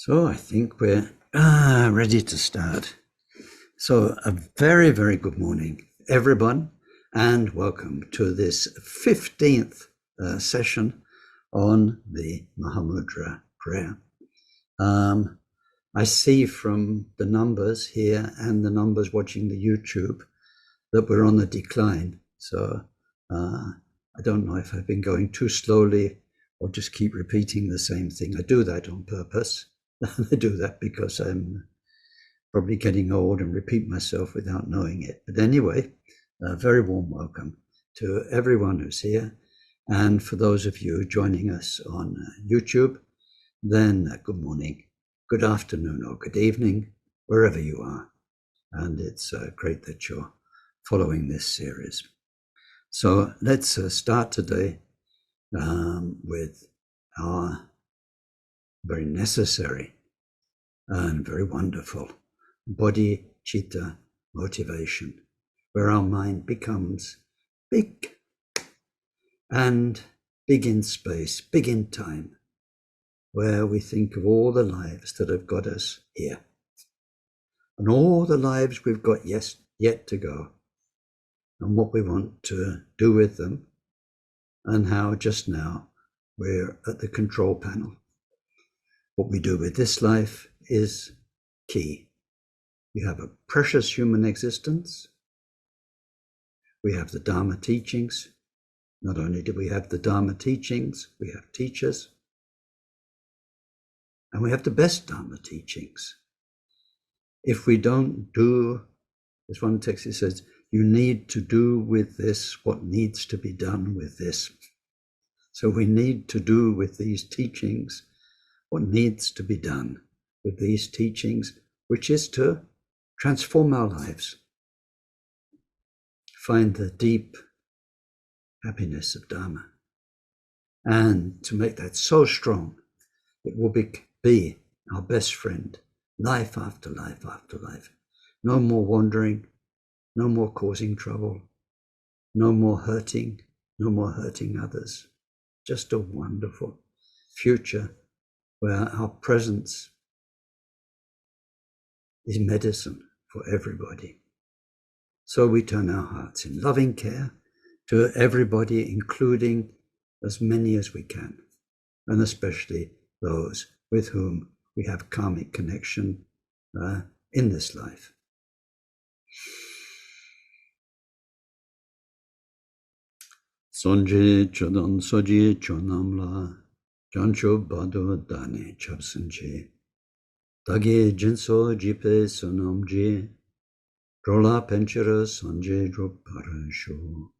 So I think we're ready to start. So a very, very good morning, everyone, and welcome to this 15th session on the Mahamudra prayer. I see from the numbers here and the numbers watching the YouTube that we're on the decline. So I don't know if I've been going too slowly or just keep repeating the same thing. I do that on purpose. I do that because I'm probably getting old and repeat myself without knowing it. But anyway, a very warm welcome to everyone who's here. And for those of you joining us on YouTube, then good morning, good afternoon, or good evening, wherever you are. And it's great that you're following this series. So let's start today with our very necessary and very wonderful bodhicitta motivation, where our mind becomes big, and big in space, big in time, where we think of all the lives that have got us here and all the lives we've got yet to go, and what we want to do with them, and how just now we're at the control panel. What we do with this life is key. We have a precious human existence. We have the Dharma teachings. Not only do we have the Dharma teachings, we have teachers. And we have the best Dharma teachings. If we don't do, as one text it says, you need to do with this what needs to be done with this. So we need to do with these teachings what needs to be done with these teachings, which is to transform our lives, find the deep happiness of Dharma, and to make that so strong, it will be our best friend, life after life after life. No more wandering, no more causing trouble, no more hurting others. Just a wonderful future where our presence is medicine for everybody. So we turn our hearts in loving care to everybody, including as many as we can, and especially those with whom we have karmic connection in this life. Sonje chodon soji chonamla jancho bado dane chapsanche dage jinso jipe sonamje drola penchera sonje dropara sho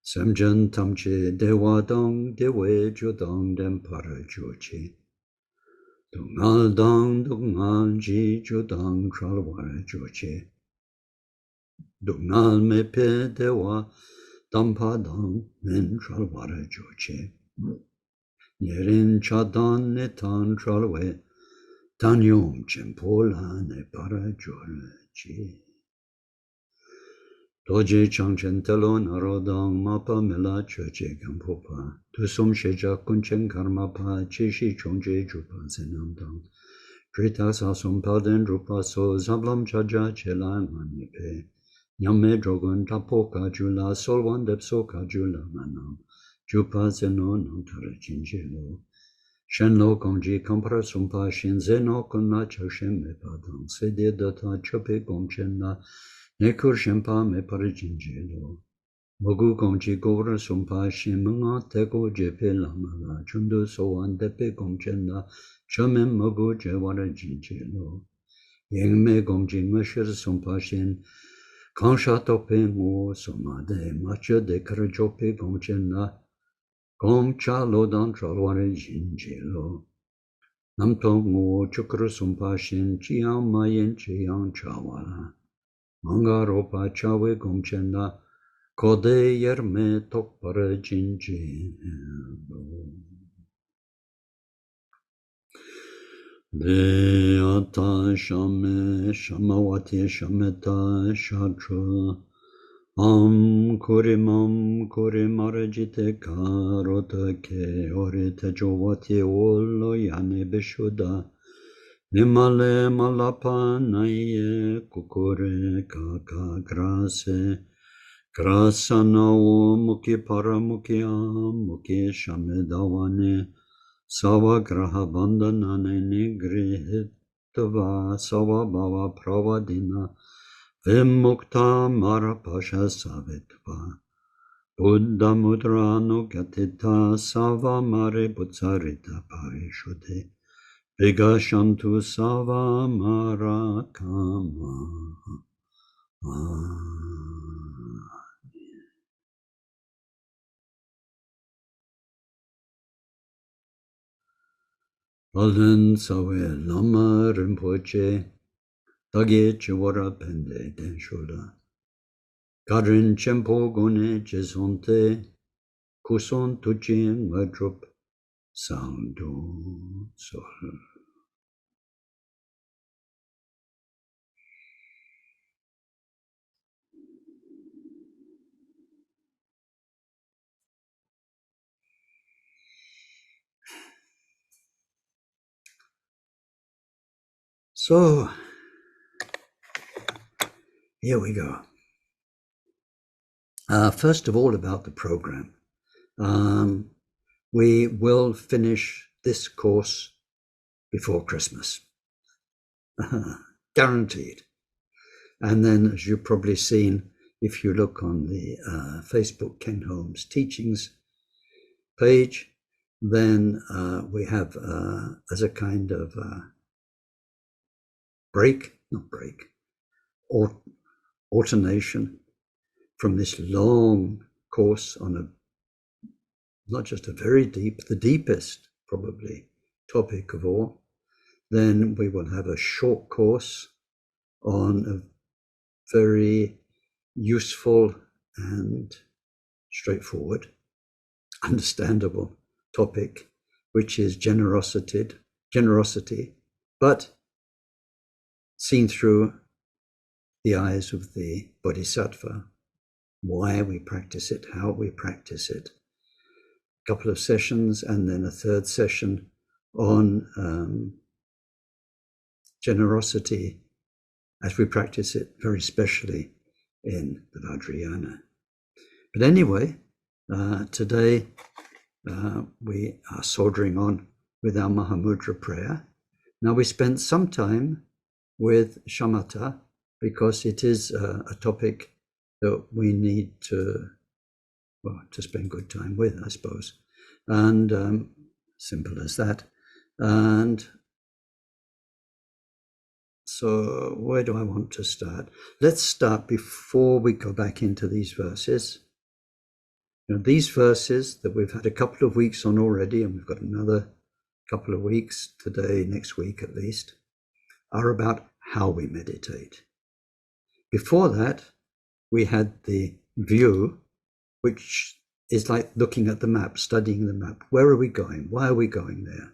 samjan tamche dewa dong dewe jodong dempara joche dungal dong dungal ji jodong tralwara joche dungal mepe dewa dampadang men tralwara joche Yerin chadan netan tralwe danyom chempola ne para joche Doje changchen telo narodang mapa mela choche khenpoken tusum sheja kunchen karmapa cheshi chongje jupa senamdang Drita sasum paden rupa so zablam chaja chelang manipe Nyame drogon tapoka jula solwan depso kajula manam Jupa zeno nantara chinjelo Shenlo gongji kampara sumpa shin zeno kunna chashem me padang Sede data chope gongchen na Nekur shempa me parijinjelo Mogu gongji gora sumpa shin munga teko jepe lamala Chundu sowan depe gongchen na Chomen mogu jewara jinjelo Yengme gongji ngashir sumpa shin Kansha tope ngo somade macha dekara jope gongchen na Gongcha lodan tralware jinjelo Namto ngo chukra sumpa shin chiang mayen chiang chawala Manga ropa chawe gongchen na Kode yerme tokpara jinjelo Beata shame shamawati shameta shatra Kurimam Kurimarajite Karota Ke Orite Jovati Olo Yane Beshuda Nimale Malapa Naye Kukure Kaka Grase Grasana Muki Paramukia Muki Shamedawane Sawa Graha Bandhanane Nigrihitava Sawa Bhava Pravadina Vimukta Marapasha Savitva Buddha Mudrano Gatita Sava Mare Butsarita Parishute Vigashantu Sava Marakama. Alen Sawe Lama Rinpoche Dage Chiwara Pende Denshoda Garin Chempo Gone Jesonte Kuson Tujin Madrup Sound Sol. So here we go. First of all, about the program. We will finish this course before Christmas. Guaranteed. And then, as you've probably seen, if you look on the Facebook Ken Holmes teachings page, then we have as a kind of alternation from this long course on not just a very deep, the deepest probably topic of all, then we will have a short course on a very useful and straightforward, understandable topic, which is generosity, but seen through the eyes of the Bodhisattva, why we practice it, how we practice it. A couple of sessions, and then a third session on generosity as we practice it very specially in the Vajrayana. But anyway, today we are soldering on with our Mahamudra prayer. Now, we spent some time with shamatha because it is a topic that we need to spend good time with, I suppose. And simple as that. And so where do I want to start? Let's start before we go back into these verses. These verses that we've had a couple of weeks on already, and we've got another couple of weeks today, next week at least, are about how we meditate. Before that, we had the view, which is like looking at the map, studying the map. Where are we going? Why are we going there?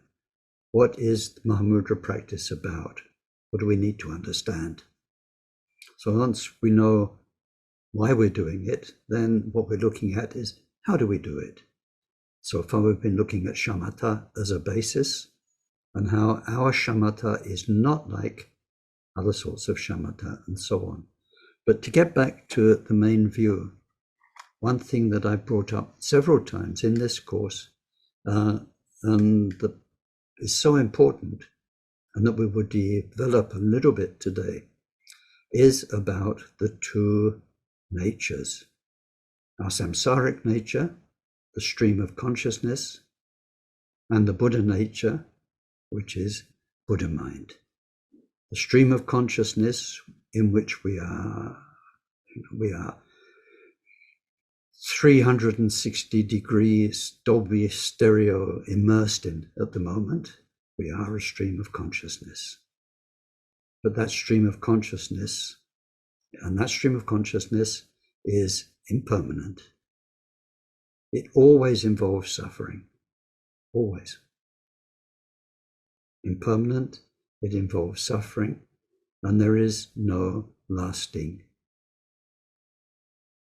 What is the Mahamudra practice about? What do we need to understand? So once we know why we're doing it, then what we're looking at is how do we do it? So far we've been looking at shamatha as a basis and how our shamatha is not like other sorts of shamatha and so on. But to get back to the main view, one thing that I've brought up several times in this course and that is so important and that we would develop a little bit today is about the two natures. Our samsaric nature, the stream of consciousness, and the Buddha nature, which is Buddha mind. The stream of consciousness in which we are 360 degrees Dolby stereo immersed in at the moment. We are a stream of consciousness. But that stream of consciousness, is impermanent. It always involves suffering, always. Impermanent, it involves suffering, and there is no lasting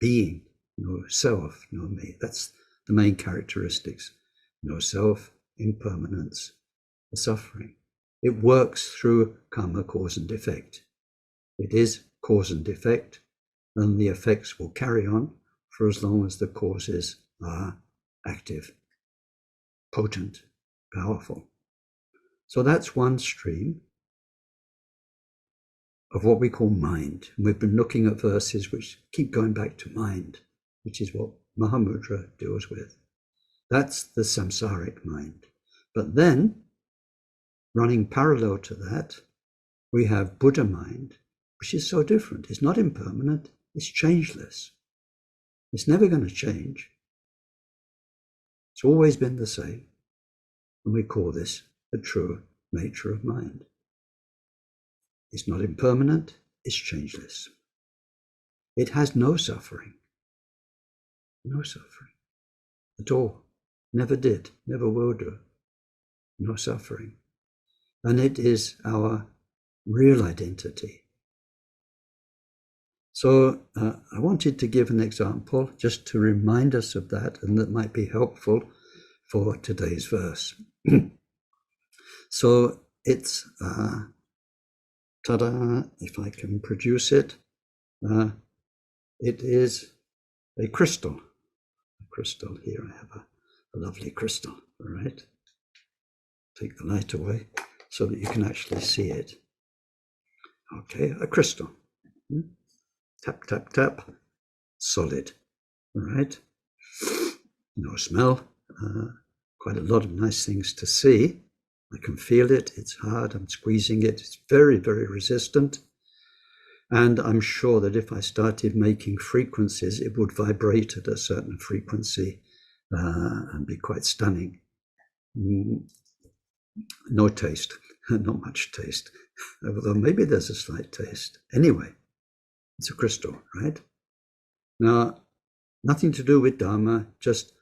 being, no self, no me. That's the main characteristics. No self, impermanence, suffering. It works through karma, cause and effect. It is cause and effect, and the effects will carry on for as long as the causes are active, potent, powerful. So that's one stream of what we call mind. And we've been looking at verses which keep going back to mind, which is what Mahamudra deals with. That's the samsaric mind. But then, running parallel to that, we have Buddha mind, which is so different. It's not impermanent, it's changeless. It's never going to change. It's always been the same. And we call this the true nature of mind. It's not impermanent, it's changeless. It has no suffering. No suffering at all. Never did, never will do. No suffering. And it is our real identity. So I wanted to give an example just to remind us of that, and that might be helpful for today's verse. So it's, ta-da, if I can produce it, it is a crystal. A crystal here, I have a lovely crystal, all right? Take the light away so that you can actually see it. Okay, a crystal. Tap, tap, tap, solid, all right? No smell, quite a lot of nice things to see. I can feel it, it's hard, I'm squeezing it, it's very, very resistant. And I'm sure that if I started making frequencies, it would vibrate at a certain frequency and be quite stunning. No taste, not much taste, although maybe there's a slight taste. Anyway, it's a crystal, right? Now, nothing to do with Dharma, just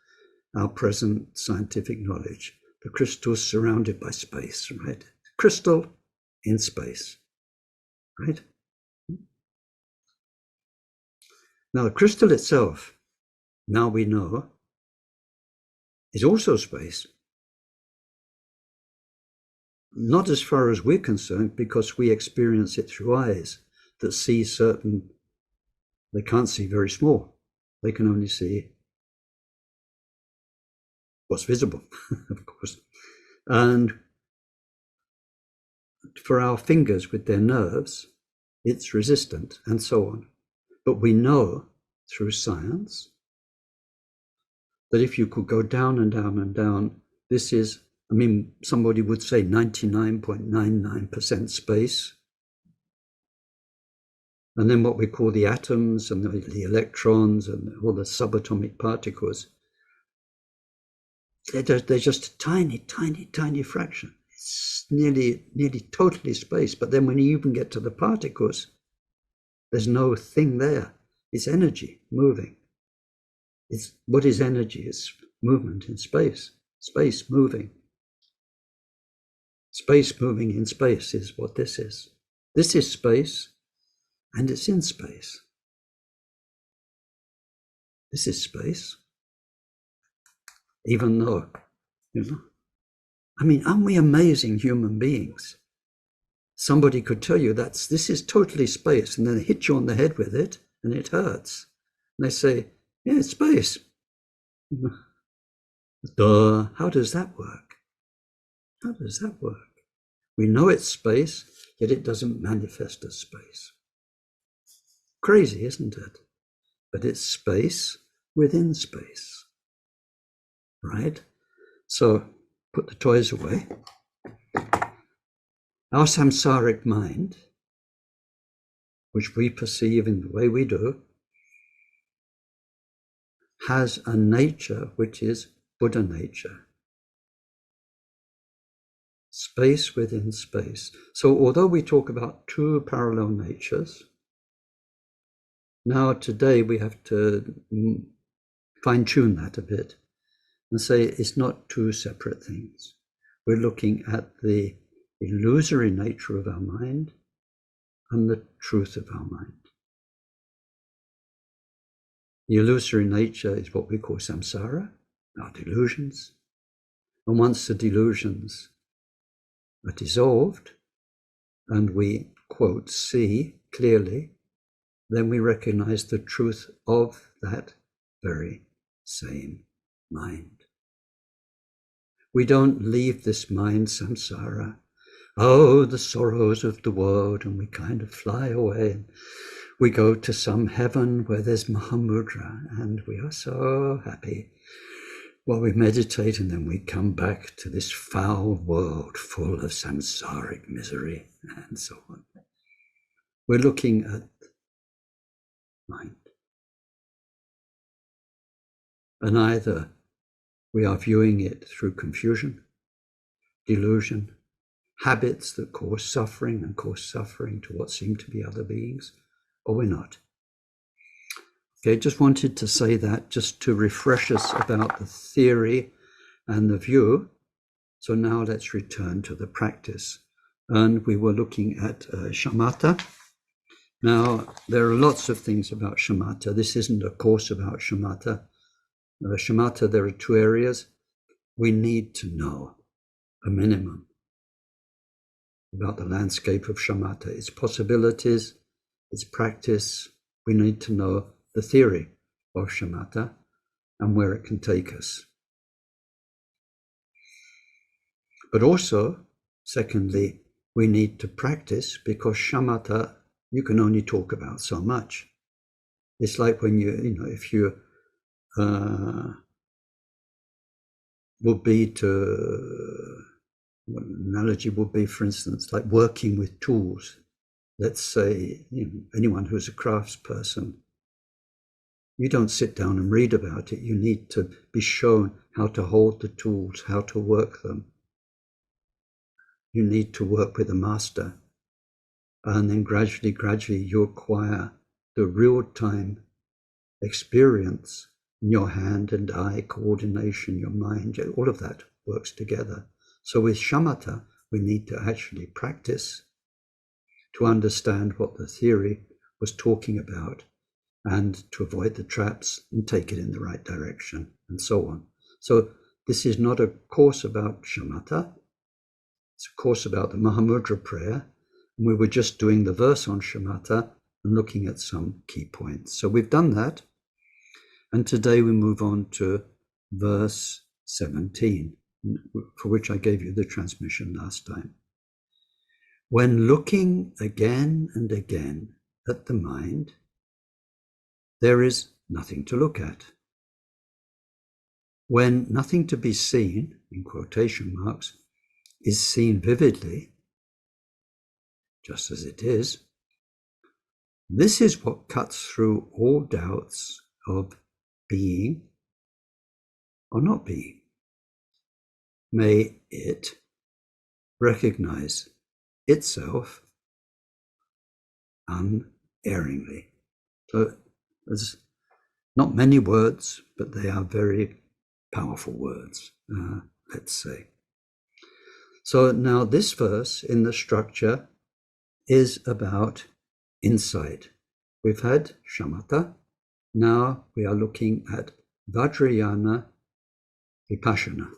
our present scientific knowledge. The crystal is surrounded by space, right? Crystal in space, right? Now, the crystal itself, now we know, is also space. Not as far as we're concerned, because we experience it through eyes that see certain, they can't see very small. They can only see what's visible, of course. And for our fingers with their nerves, it's resistant and so on. But we know through science that if you could go down and down and down, this is, I mean, somebody would say 99.99% space. And then what we call the atoms and the electrons and all the subatomic particles, they're just a tiny, tiny, tiny fraction. It's nearly totally space. But then when you even get to the particles, there's no thing there. It's energy moving. It's what is energy? It's movement in space. Space moving. Space moving in space is what this is. This is space, and it's in space. This is space. Even though, I mean, aren't we amazing human beings? Somebody could tell you this is totally space, and then they hit you on the head with it, and it hurts. And they say, yeah, it's space. Duh, how does that work? How does that work? We know it's space, yet it doesn't manifest as space. Crazy, isn't it? But it's space within space, right? So put the toys away. Our samsaric mind, which we perceive in the way we do, has a nature which is Buddha nature. Space within space. So although we talk about two parallel natures, now today we have to fine-tune that a bit and say it's not two separate things. We're looking at the illusory nature of our mind and the truth of our mind. The illusory nature is what we call samsara, our delusions. And once the delusions are dissolved and we, quote, see clearly, then we recognize the truth of that very same mind. We don't leave this mind, samsara, oh, the sorrows of the world, and we kind of fly away. And we go to some heaven where there's Mahamudra, and we are so happy while we meditate, and then we come back to this foul world full of samsaric misery and so on. We're looking at mind. And either we are viewing it through confusion, delusion, habits that cause suffering and cause suffering to what seem to be other beings, or we're not. Okay, just wanted to say that just to refresh us about the theory and the view. So now let's return to the practice. And we were looking at shamatha. Now, there are lots of things about shamatha. This isn't a course about shamatha. Shamatha, there are two areas. We need to know a minimum about the landscape of shamatha, its possibilities, its practice. We need to know the theory of shamatha and where it can take us. But also, secondly, we need to practice, because shamatha you can only talk about so much. It's like when if you would be to, what an analogy would be, for instance, like working with tools. Let's say, anyone who's a craftsperson, you don't sit down and read about it. You need to be shown how to hold the tools, how to work them. You need to work with a master. And then gradually you acquire the real-time experience in your hand and eye coordination, your mind, all of that works together. So with shamatha, we need to actually practice to understand what the theory was talking about and to avoid the traps and take it in the right direction and so on. So this is not a course about shamatha. It's a course about the Mahamudra prayer. And we were just doing the verse on shamatha and looking at some key points. So we've done that. And today we move on to verse 17, for which I gave you the transmission last time. When looking again and again at the mind, there is nothing to look at. When nothing to be seen, in quotation marks, is seen vividly, just as it is, this is what cuts through all doubts of being or not being. May it recognize itself unerringly. So there's not many words, but they are very powerful words, let's say. So now this verse in the structure is about insight. We've had shamatha. Now we are looking at vajrayana vipasyana.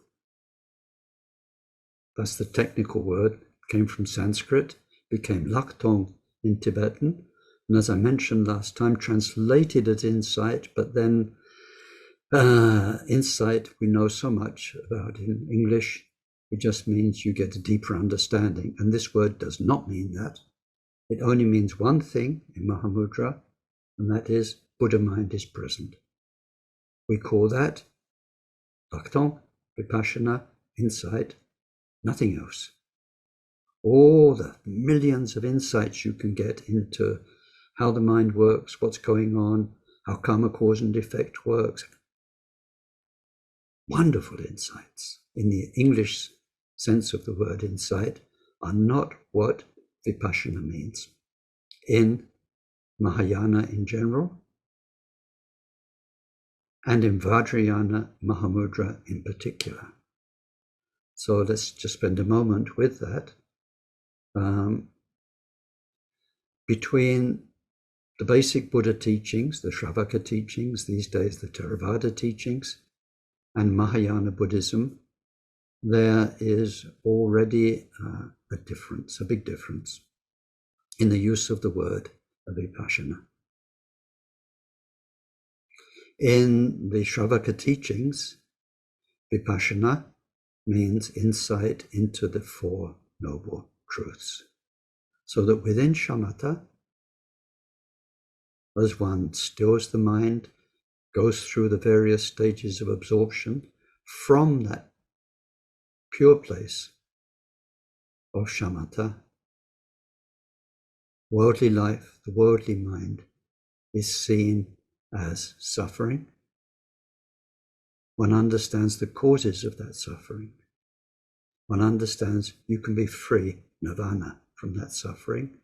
That's the technical word, came from Sanskrit, became laktong in Tibetan, and as I mentioned last time, translated as insight, but then insight we know so much about in English, it just means you get a deeper understanding, and this word does not mean that. It only means one thing in Mahamudra, and that is Buddha mind is present. We call that laktong, vipassana, insight, nothing else. All the millions of insights you can get into how the mind works, what's going on, how karma, cause and effect works. Wonderful insights in the English sense of the word insight are not what vipassana means in Mahayana in general, and in Vajrayana Mahamudra in particular. So let's just spend a moment with that. Between the basic Buddha teachings, the Shravaka teachings, these days the Theravada teachings, and Mahayana Buddhism, there is already a difference, a big difference, in the use of the word vipassana. In the Shravaka teachings, vipassana means insight into the Four Noble Truths. So that within shamatha, as one stills the mind, goes through the various stages of absorption, from that pure place of shamatha, worldly life, the worldly mind, is seen as suffering. One understands the causes of that suffering. One understands you can be free, nirvana, from that suffering.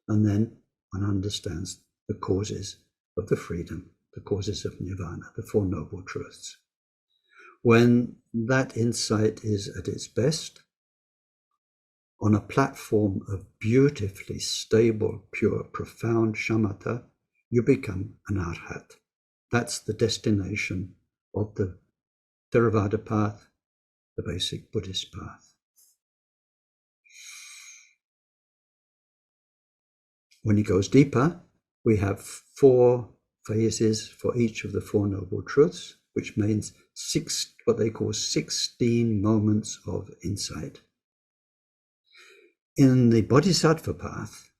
And then one understands the causes of the freedom, the causes of nirvana, the Four Noble Truths. When that insight is at its best, on a platform of beautifully stable, pure, profound shamatha, you become an arhat. That's the destination of the Theravada path, the basic Buddhist path. When it goes deeper, we have 4 phases for each of the Four Noble Truths, which means what they call 16 moments of insight. In the Bodhisattva path,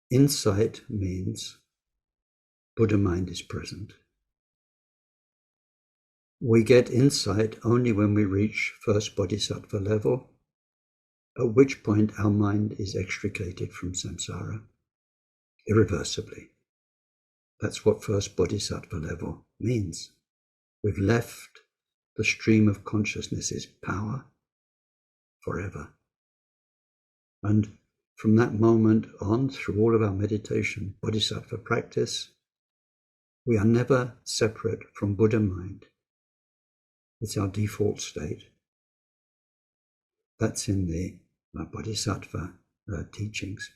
insight means Buddha mind is present. We get insight only when we reach first Bodhisattva level, at which point our mind is extricated from samsara irreversibly. That's what first Bodhisattva level means. We've left the stream of consciousness's power forever. And from that moment on, through all of our meditation, Bodhisattva practice, we are never separate from Buddha mind. It's our default state. That's in the Bodhisattva teachings.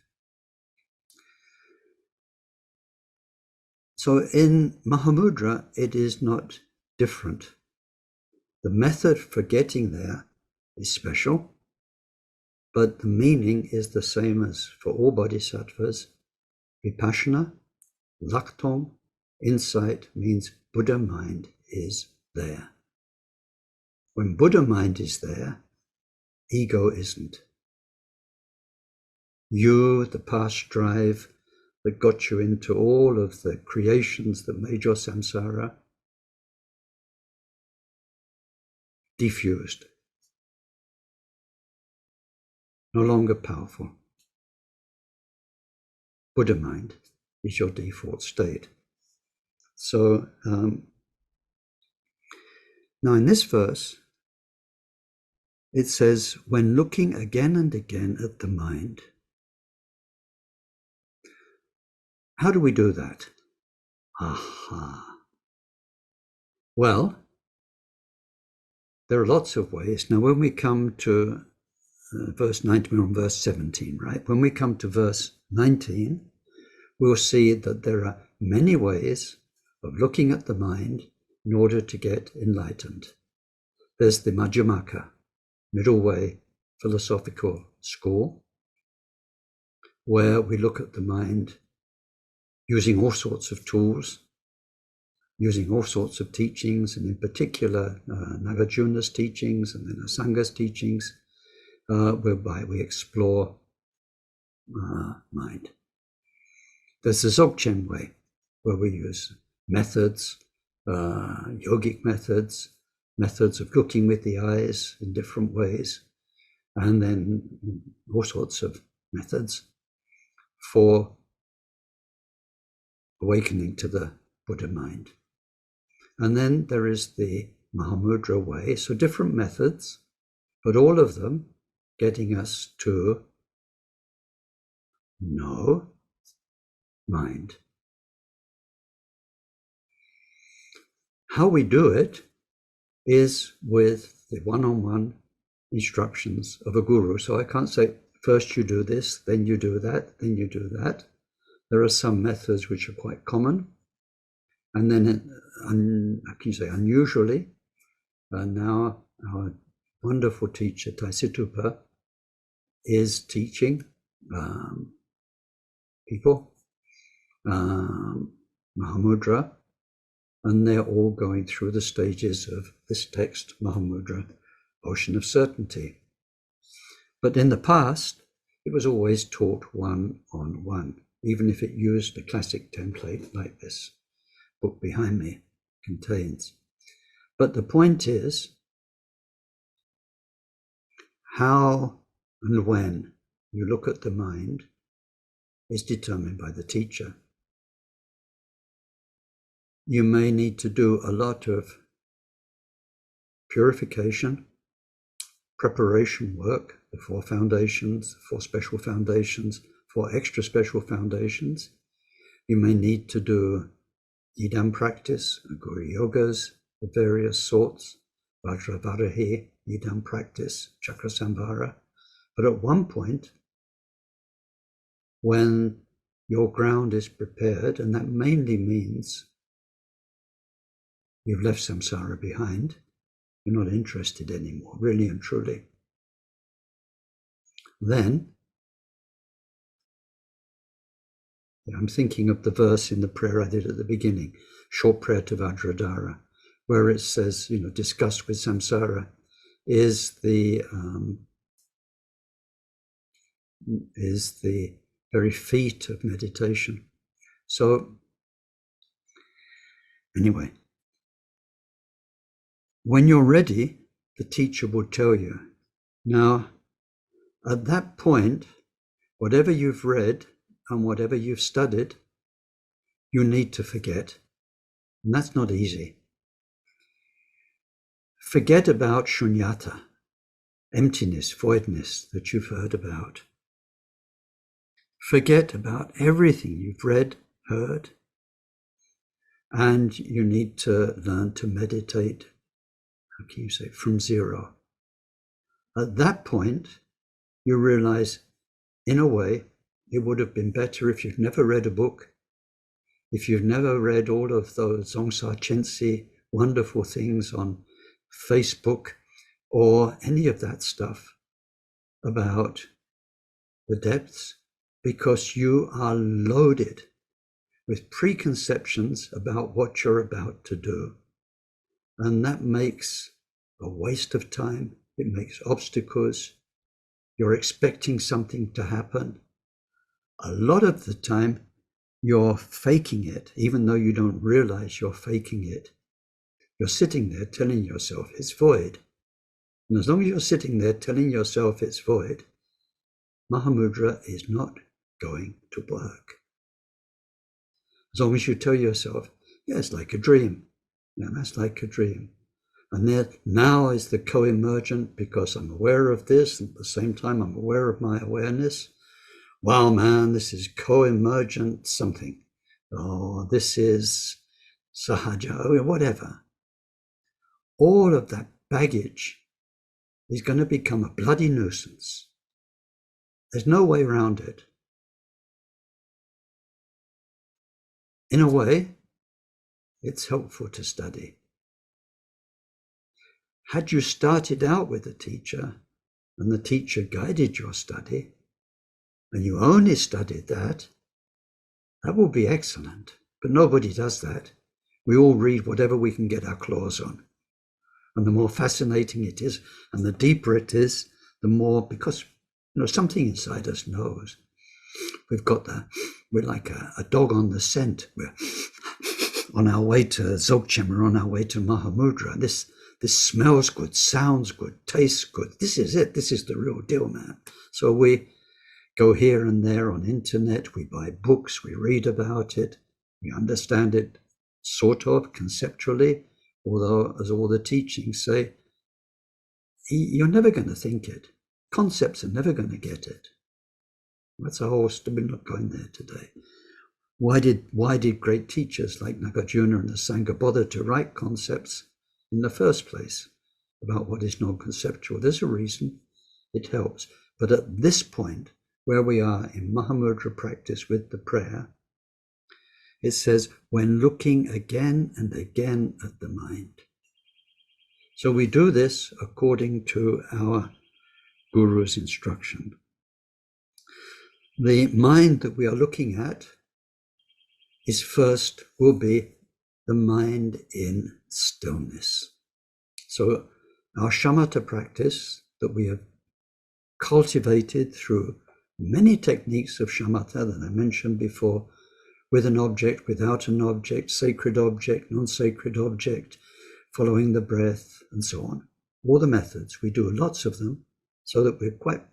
So in Mahamudra, it is not different. The method for getting there is special, but the meaning is the same as for all bodhisattvas. Vipassana, laktom, insight means Buddha mind is there. When Buddha mind is there, ego isn't. You, the past drive that got you into all of the creations that made your samsara, diffused, no longer powerful. Buddha mind is your default state. So now in this verse, it says, when looking again and again at the mind. How do we do that? Aha. Well, there are lots of ways. Now, when we come to verse 19, we're on verse 17, right? When we come to verse 19, we'll see that there are many ways of looking at the mind in order to get enlightened. There's the Madhyamaka, Middle Way philosophical school, where we look at the mind using all sorts of tools, using all sorts of teachings, and in particular Nagarjuna's teachings and then Asanga's teachings, whereby we explore mind. There's the Dzogchen way, where we use methods, yogic methods, methods of looking with the eyes in different ways, and then all sorts of methods for awakening to the Buddha mind. And then there is the Mahamudra way, so different methods, but all of them getting us to know mind. How we do it is with the one-on-one instructions of a guru. So I can't say, first you do this, then you do that, then you do that. There are some methods which are quite common, and then, how can you say, unusually, now our wonderful teacher, Tai Situpa, is teaching people Mahamudra, and they're all going through the stages of this text, Mahamudra, Ocean of Certainty. But in the past, it was always taught one-on-one, even if it used a classic template like this book behind me contains. But the point is, how and when you look at the mind is determined by the teacher. You may need to do a lot of purification, preparation work, the 4 foundations, 4 special foundations, 4 extra special foundations. You may need to do idam practice, guru yogas of various sorts, vajravarahi, idam practice, chakrasamvara. But at one point, when your ground is prepared, and that mainly means you've left samsara behind, you're not interested anymore, really and truly, then I'm thinking of the verse in the prayer I did at the beginning, short prayer to Vajradhara, where it says, disgust with samsara is the very feat of meditation. So anyway, when you're ready, the teacher will tell you. Now, at that point, whatever you've read and whatever you've studied, you need to forget. And that's not easy. Forget about shunyata, emptiness, voidness that you've heard about. Forget about everything you've read, heard, and you need to learn to meditate, how can you say, from zero. At that point, you realize, in a way, it would have been better if you've never read a book, if you've never read all of those Dzogchen Chensi wonderful things on Facebook or any of that stuff about the depths, because you are loaded with preconceptions about what you're about to do. And that makes a waste of time. It makes obstacles. You're expecting something to happen. A lot of the time, you're faking it, even though you don't realize you're faking it. You're sitting there telling yourself it's void. And as long as you're sitting there telling yourself it's void, Mahamudra is not going to work. As long as you tell yourself, yeah, it's like a dream. Yeah, that's like a dream. And there now is the co-emergent, because I'm aware of this, and at the same time I'm aware of my awareness. Wow, man, this is co-emergent something. Oh, this is sahaja, whatever. All of that baggage is going to become a bloody nuisance. There's no way around it. In a way, it's helpful to study. Had you started out with a teacher and the teacher guided your study, and you only studied that, that will be excellent. But nobody does that. We all read whatever we can get our claws on. And the more fascinating it is, and the deeper it is, the more, because something inside us knows. We're like a dog on the scent. We're on our way to Dzogchen, we're on our way to Mahamudra. This smells good, sounds good, tastes good. This is it. This is the real deal, man. So we go here and there on internet, we buy books, we read about it, we understand it sort of conceptually, although as all the teachings say, you're never going to think it. Concepts are never going to get it. That's a whole, we're not going there today. Why did great teachers like Nagarjuna and the Sangha bother to write concepts in the first place about what is non-conceptual? There's a reason. It helps. But at this point, where we are in Mahamudra practice with the prayer, It says, when looking again and again at the mind. So we do this according to our Guru's instruction. The mind that we are looking at will be the mind in stillness. So our shamatha practice that we have cultivated through many techniques of shamatha that I mentioned before, with an object, without an object, sacred object, non-sacred object, following the breath, and so on. All the methods, we do lots of them so that we're quite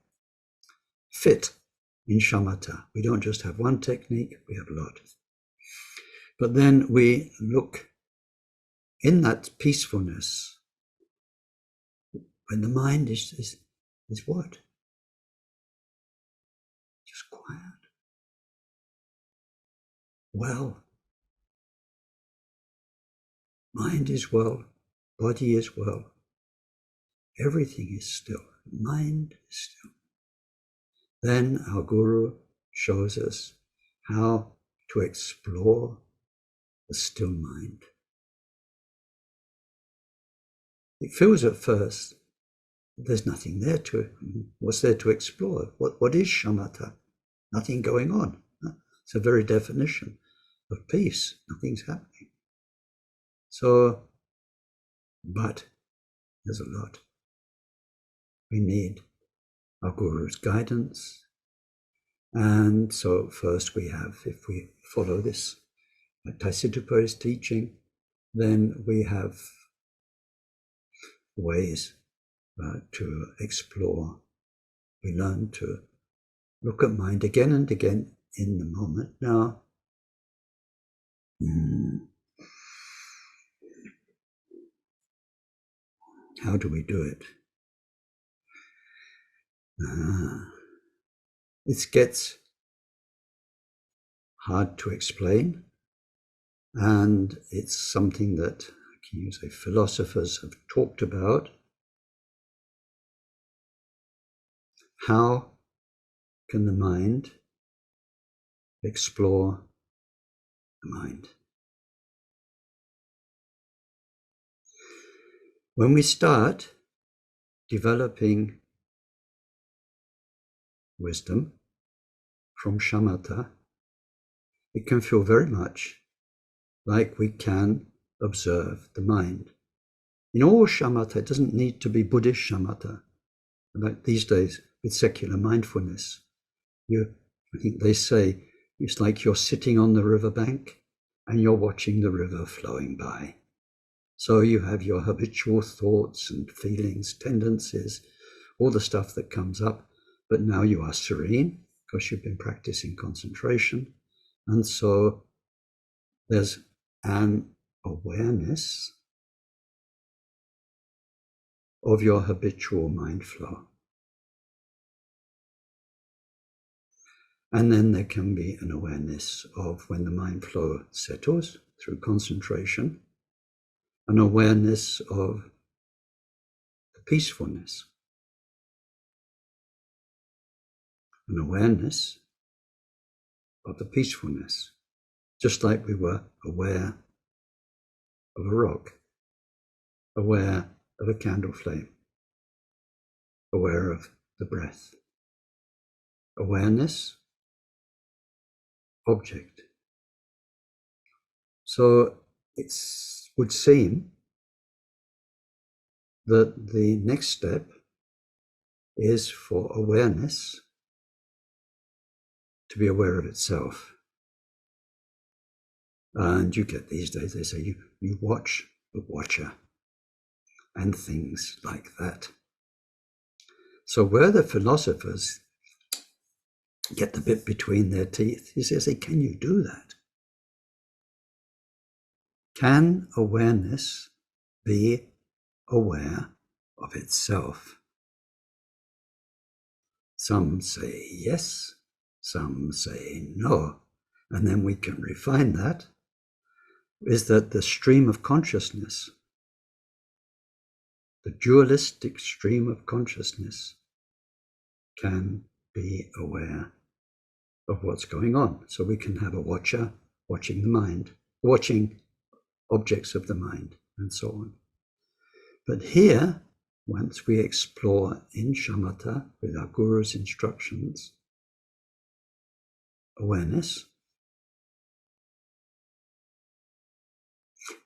fit in shamatha. We don't just have one technique, we have a lot. But then we look in that peacefulness, when the mind is what? Just quiet. Well, mind is well, body is well, everything is still, mind is still. Then our Guru shows us how to explore the still mind. It feels at first there's nothing there what's there to explore? What is shamatha? Nothing going on. It's a very definition of peace. Nothing's happening. So, but there's a lot. We need our Guru's guidance. And so first we have, if we follow this, Tai Situpa is teaching, then we have ways to explore. We learn to look at mind again and again in the moment. Now, how do we do it? It gets hard to explain, and it's something that, can you say, philosophers have talked about. How can the mind explore the mind? When we start developing wisdom from shamatha, it can feel very much like we can observe the mind. In all shamatha, it doesn't need to be Buddhist shamatha. Like these days, with secular mindfulness, I think they say, it's like you're sitting on the riverbank and you're watching the river flowing by. So you have your habitual thoughts and feelings, tendencies, all the stuff that comes up, but now you are serene because you've been practicing concentration. And so there's an awareness of your habitual mind flow. And then there can be an awareness of when the mind flow settles through concentration, an awareness of the peacefulness, an awareness of the peacefulness, just like we were aware of a rock, aware of a candle flame, aware of the breath. Awareness, object. So it would seem that the next step is for awareness to be aware of itself. And you get these days, they say you watch the watcher and things like that. So where the philosophers get the bit between their teeth, he says, can you do that? Can awareness be aware of itself? Some say yes, some say no. And then we can refine that, is that the stream of consciousness, the dualistic stream of consciousness, can be aware of what's going on. So we can have a watcher watching the mind, watching objects of the mind, and so on. But here, once we explore in shamatha with our guru's instructions, awareness,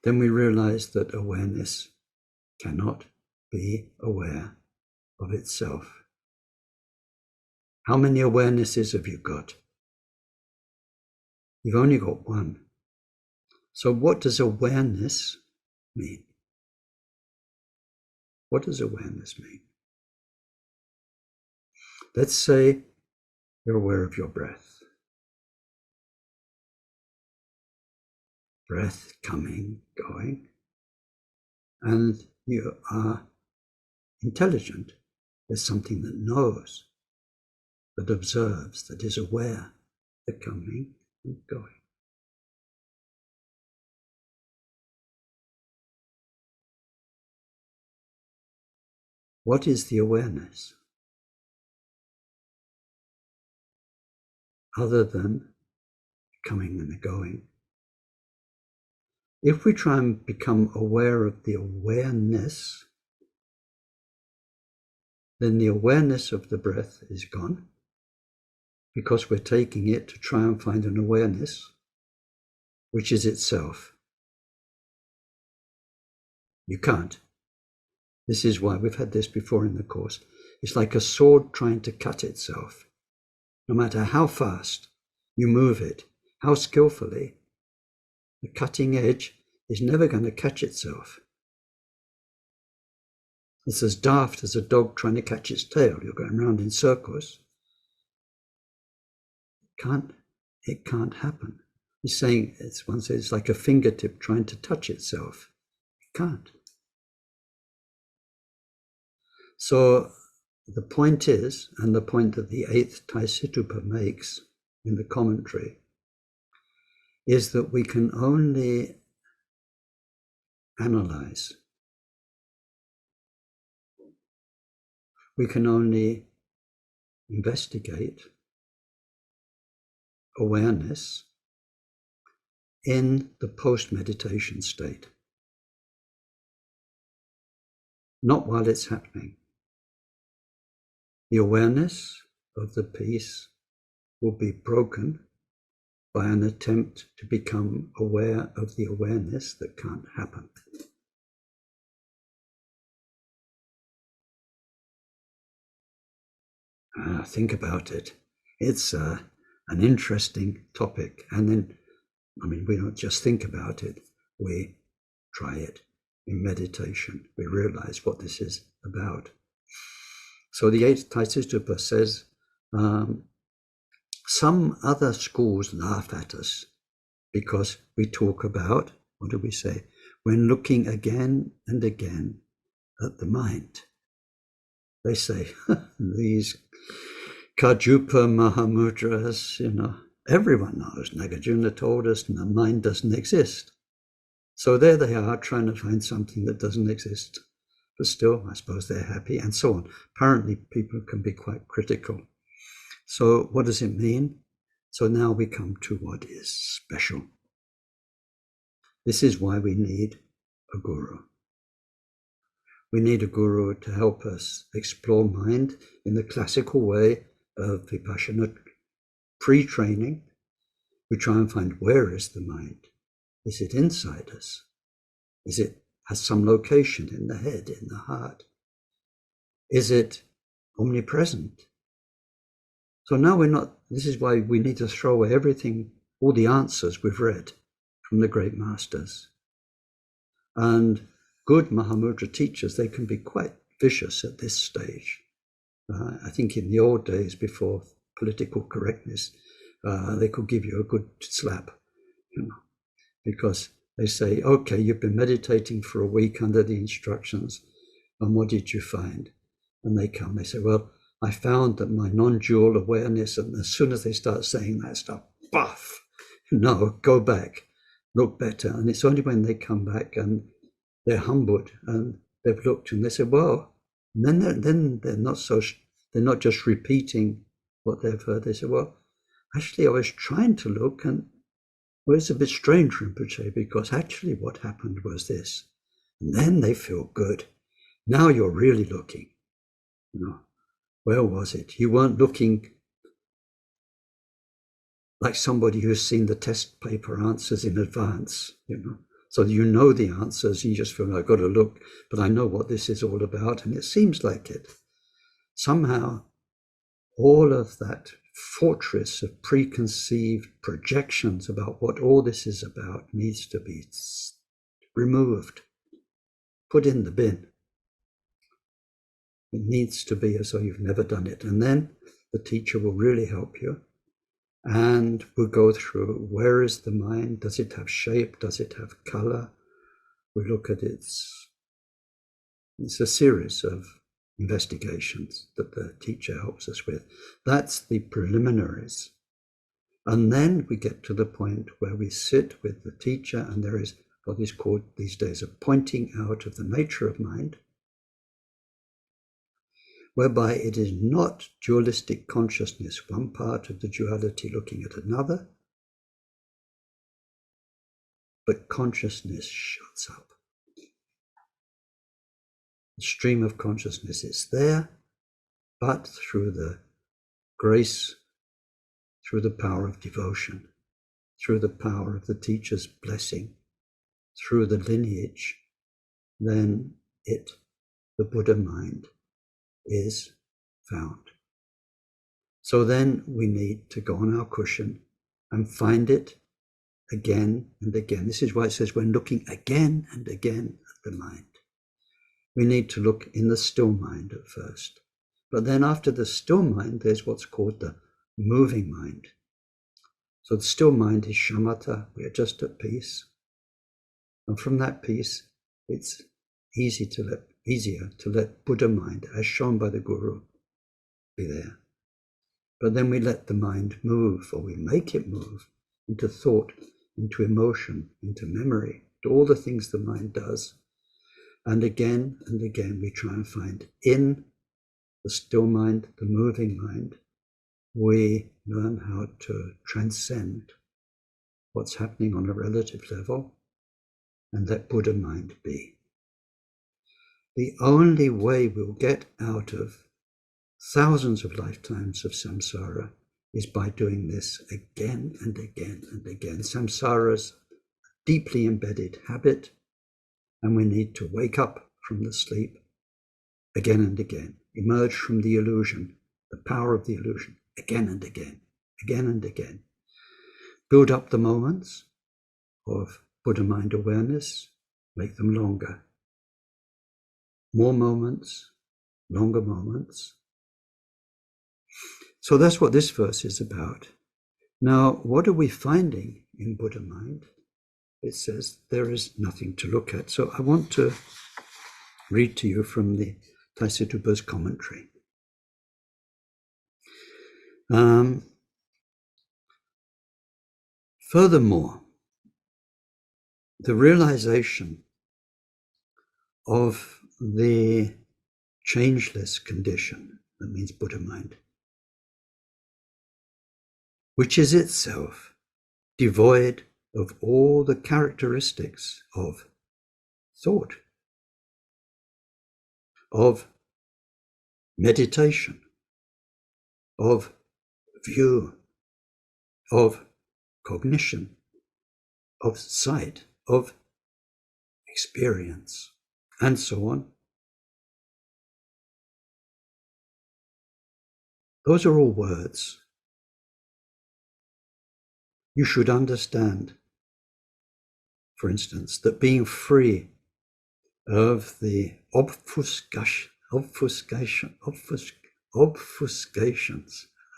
then we realize that awareness cannot be aware of itself. How many awarenesses have you got? You've only got one. So what does awareness mean? What does awareness mean? Let's say you're aware of your breath. Breath coming, going, and you are intelligent. There's something that knows, that observes, that is aware, the coming and going. What is the awareness? Other than coming and the going. If we try and become aware of the awareness, then the awareness of the breath is gone, because we're taking it to try and find an awareness, which is itself. You can't. This is why we've had this before in the course. It's like a sword trying to cut itself. No matter how fast you move it, how skillfully, the cutting edge is never going to catch itself. It's as daft as a dog trying to catch its tail. You're going around in circles. It can't happen. He's saying, one says, it's like a fingertip trying to touch itself. It can't. So the point is, and the point that the 8th Tai Situpa makes in the commentary, is that we can only analyze. We can only investigate awareness in the post-meditation state, not while it's happening. The awareness of the peace will be broken by an attempt to become aware of the awareness that can't happen. Think about it. It's an interesting topic. And then, we don't just think about it, we try it in meditation. We realize what this is about. So the 8th Tai Situpa says, some other schools laugh at us because we talk about, what do we say? When looking again and again at the mind. They say, these Kajupa Mahamudras, everyone knows. Nagarjuna told us the mind doesn't exist. So there they are trying to find something that doesn't exist. But still, I suppose they're happy, and so on. Apparently, people can be quite critical. So what does it mean? So now we come to what is special. This is why we need a guru. We need a guru to help us explore mind in the classical way of vipassana pre-training. We try and find, where is the mind? Is it inside us? Is it has some location in the head, in the heart? Is it omnipresent? So now this is why we need to throw away everything, all the answers we've read from the great masters. And good Mahamudra teachers, they can be quite vicious at this stage. I think in the old days, before political correctness, they could give you a good slap, because they say, okay, you've been meditating for a week under the instructions, and what did you find? And they say, well, I found that my non-dual awareness, and as soon as they start saying that stuff, buff, no, go back, look better. And it's only when they come back and they're humbled and they've looked and they say, well, and then they're not just repeating what they've heard. They say, well, actually, I was trying to look and Well, it's a bit strange, Rinpoche, because actually what happened was this. And then they feel good. Now you're really looking. You know, where was it? You weren't looking like somebody who's seen the test paper answers in advance, you know. So you know the answers, you just feel, I've got to look, but I know what this is all about, and it seems like it. Somehow, all of that fortress of preconceived projections about what all this is about needs to be removed, put in the bin. It needs to be as though you've never done it. And then the teacher will really help you. And we'll go through, where is the mind? Does it have shape? Does it have color? We look at it's a series of investigations that the teacher helps us with. That's the preliminaries. And then we get to the point where we sit with the teacher, and there is what is called these days a pointing out of the nature of mind, whereby it is not dualistic consciousness, one part of the duality looking at another, but consciousness shuts up. The stream of consciousness is there, but through the grace, through the power of devotion, through the power of the teacher's blessing, through the lineage, then the Buddha mind, is found. So then we need to go on our cushion and find it again and again. This is why it says we're looking again and again at the mind. We need to look in the still mind at first. But then after the still mind, there's what's called the moving mind. So the still mind is shamatha, we are just at peace. And from that peace, it's easier to let Buddha mind, as shown by the Guru, be there. But then we let the mind move, or we make it move, into thought, into emotion, into memory, to all the things the mind does. And again we try and find in the still mind, the moving mind, we learn how to transcend what's happening on a relative level and let Buddha mind be. The only way we'll get out of thousands of lifetimes of samsara is by doing this again and again and again. Samsara's a deeply embedded habit, and we need to wake up from the sleep again and again, emerge from the illusion, the power of the illusion, again and again, again and again. Build up the moments of Buddha mind awareness, make them longer. More moments, longer moments. So that's what this verse is about. Now, what are we finding in Buddha mind? It says there is nothing to look at. So I want to read to you from the Tai Situpa's commentary. Furthermore, the realization of the changeless condition, that means Buddha mind, which is itself devoid of all the characteristics of thought, of meditation, of view, of cognition, of sight, of experience, and so on. Those are all words. You should understand, for instance, that being free of the obfuscations,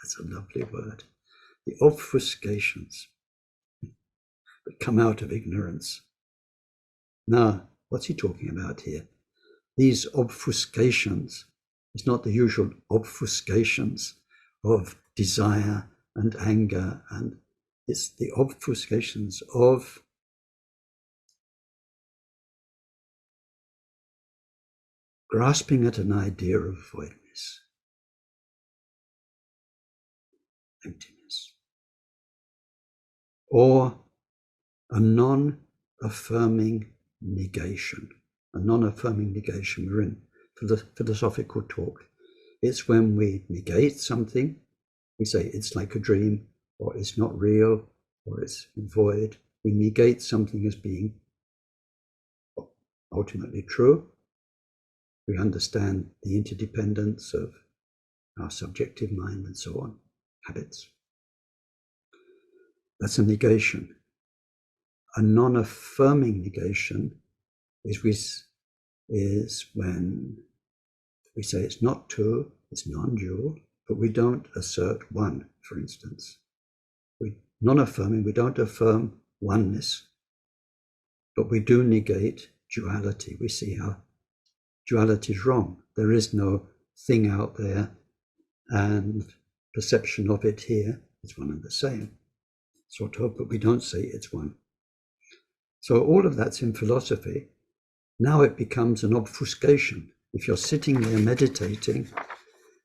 that's a lovely word, the obfuscations that come out of ignorance. Now, what's he talking about here? These obfuscations, it's not the usual obfuscations of desire and anger, and it's the obfuscations of grasping at an idea of voidness, emptiness, or a non-affirming negation. A non-affirming negation, we're in for the philosophical talk. It's when we negate something, we say it's like a dream, or it's not real, or it's void. We negate something as being ultimately true. We understand the interdependence of our subjective mind and so on, habits. That's a negation. A non-affirming negation is when we say it's not two, it's non-dual, but we don't assert one, for instance. Non-affirming, we don't affirm oneness, but we do negate duality. We see how duality is wrong. There is no thing out there and perception of it here. It's one and the same, sort of, but we don't say it's one. So all of that's in philosophy. Now it becomes an obfuscation. If you're sitting there meditating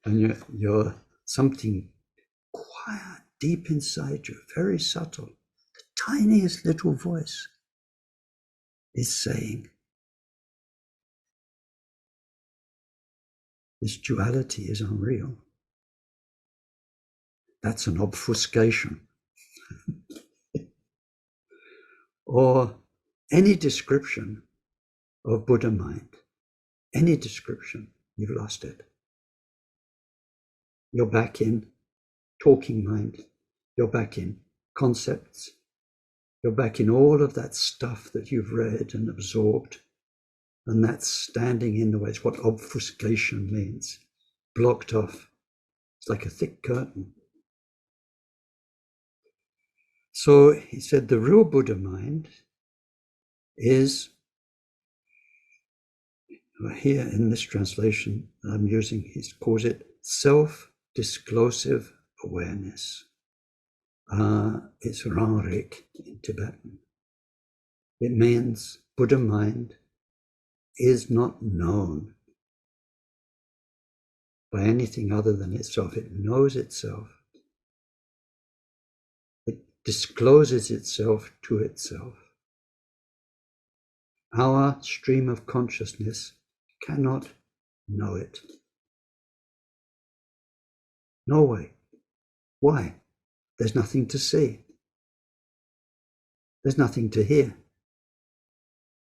and you're something quiet, deep inside you, very subtle, the tiniest little voice is saying, this duality is unreal. That's an obfuscation. Or any description of Buddha mind, any description, you've lost it. You're back in talking mind. You're back in concepts. You're back in all of that stuff that you've read and absorbed. And that's standing in the way. It's what obfuscation means. Blocked off. It's like a thick curtain. So he said the real Buddha mind is, here in this translation I'm using, he calls it self-disclosive awareness. It's Rangrik in Tibetan. It means Buddha mind is not known by anything other than itself. It knows itself. It discloses itself to itself. Our stream of consciousness cannot know it. No way. Why? There's nothing to see. There's nothing to hear.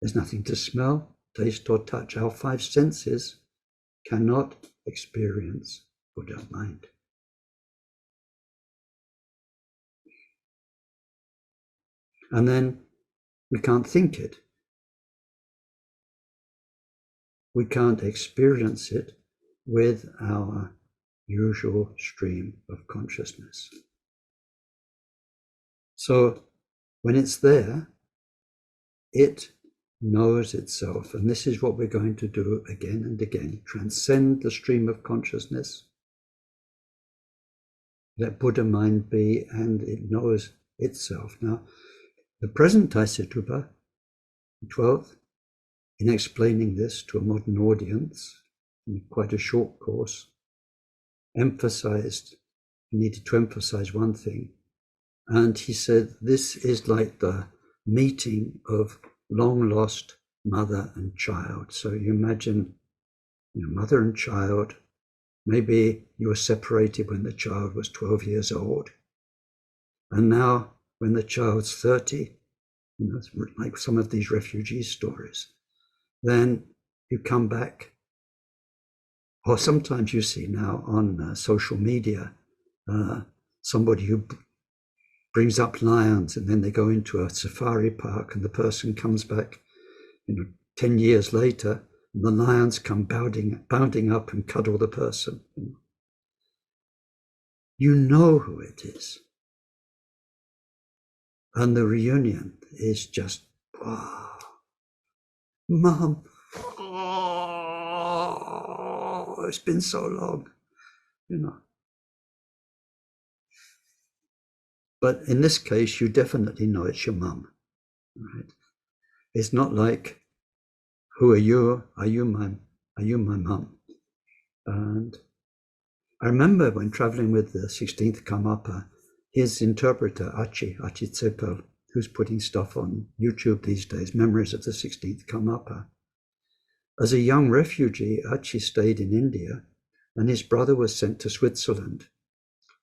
There's nothing to smell, taste, or touch. Our five senses cannot experience Buddha mind. And then we can't think it. We can't experience it with our usual stream of consciousness. So when it's there, it knows itself. And this is what we're going to do again and again. Transcend the stream of consciousness. Let Buddha mind be, and it knows itself. Now, the present Tai Situpa, 12th, in explaining this to a modern audience, in quite a short course, needed to emphasize one thing. And he said, this is like the meeting of long lost mother and child. So you imagine, mother and child, maybe you were separated when the child was 12 years old. And now when the child's 30, like some of these refugee stories, then you come back. Or sometimes you see now on social media, somebody who brings up lions and then they go into a safari park and the person comes back 10 years later and the lions come bounding up and cuddle the person. You know who it is. And the reunion is just, wow, Mom, oh, it's been so long, But in this case, you definitely know it's your mum, right? It's not like, who are you? Are you my mum? And I remember when traveling with the 16th Karmapa, his interpreter, Achi Tsepel, who's putting stuff on YouTube these days, Memories of the 16th Karmapa. As a young refugee, Achi stayed in India, and his brother was sent to Switzerland.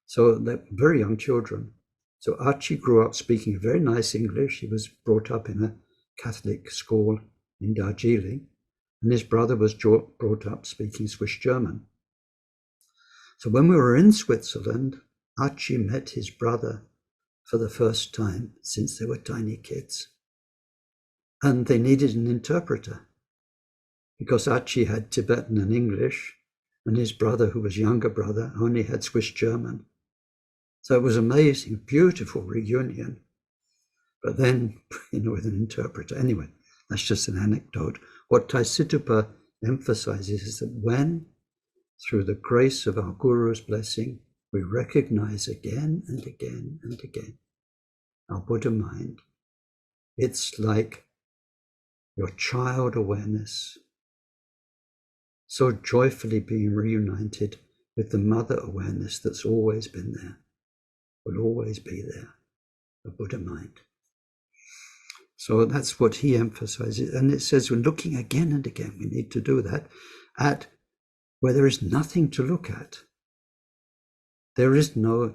So they're very young children. So Achi grew up speaking very nice English. He was brought up in a Catholic school in Darjeeling, and his brother was brought up speaking Swiss German. So when we were in Switzerland, Achi met his brother for the first time since they were tiny kids. And they needed an interpreter because Achi had Tibetan and English, and his brother, who was younger brother, only had Swiss German. So it was amazing, beautiful reunion. But then, with an interpreter. Anyway, that's just an anecdote. What Tai Situpa emphasizes is that when, through the grace of our Guru's blessing, we recognize again and again and again our Buddha mind, it's like your child awareness so joyfully being reunited with the mother awareness that's always been there, will always be there, the Buddha mind. So that's what he emphasizes. And it says we're looking again and again, we need to do that, at where there is nothing to look at. There is no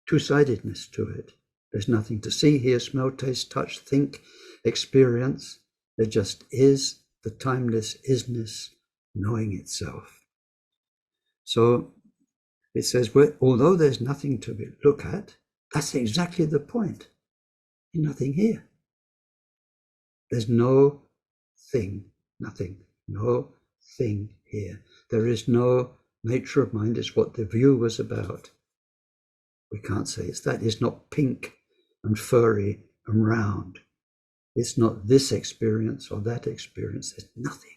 two-sidedness to it. There's nothing to see, hear, smell, taste, touch, think, experience. There just is the timeless isness knowing itself. So it says, although there's nothing to look at, that's exactly the point. There's nothing here. There's no thing, nothing, no thing here. There is no nature of mind is what the view was about. We can't say it's that. It's not pink and furry and round. It's not this experience or that experience. There's nothing.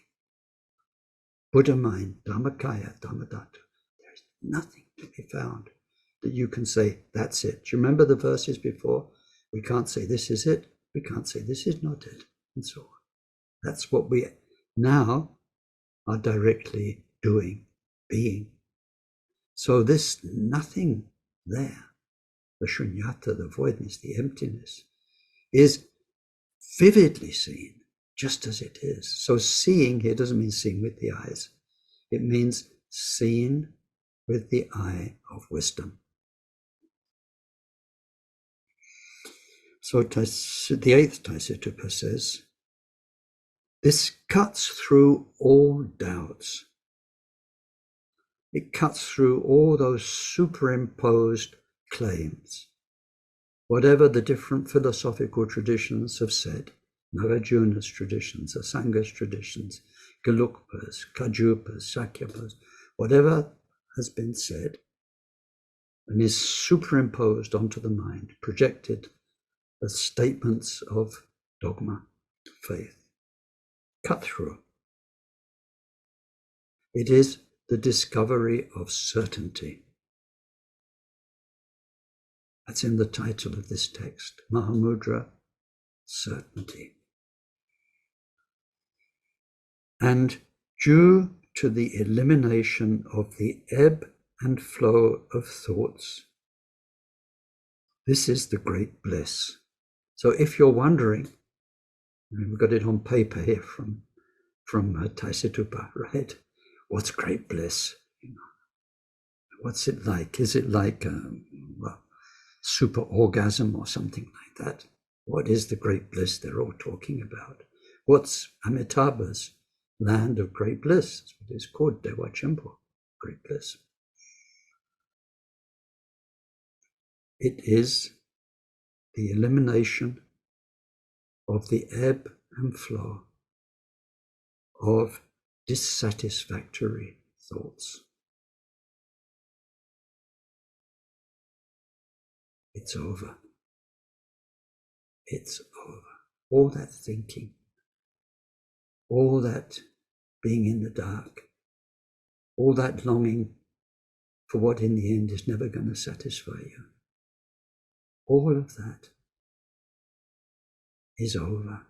Buddha mind, Dharmakaya, Dharmadhatu. There's nothing to be found that you can say, that's it. Do you remember the verses before? We can't say this is it. We can't say this is not it. And so on. That's what we now are directly doing, being. So this nothing there, the shunyata, the voidness, the emptiness, is vividly seen just as it is. So seeing here doesn't mean seeing with the eyes. It means seeing with the eye of wisdom. So the 8th Tai Situpa says, this cuts through all doubts. It cuts through all those superimposed claims. Whatever the different philosophical traditions have said, Nagarjuna's traditions, Asanga's traditions, Gelugpa's, Kajupa's, Sakyapa's, whatever has been said and is superimposed onto the mind, projected as statements of dogma, faith, cut through. It is the discovery of certainty. That's in the title of this text, Mahamudra, certainty. And due to the elimination of the ebb and flow of thoughts, this is the great bliss. So if you're wondering, we've got it on paper here from Tai Situpa, right? What's great bliss? What's it like? Is it like super orgasm or something like that? What is the great bliss they're all talking about? What's Amitabha's land of great bliss? That's what it's called, Dewa Chimpo, great bliss. It is the elimination of the ebb and flow of dissatisfactory thoughts. It's over. It's over. All that thinking, all that being in the dark, all that longing for what in the end is never going to satisfy you. All of that is over.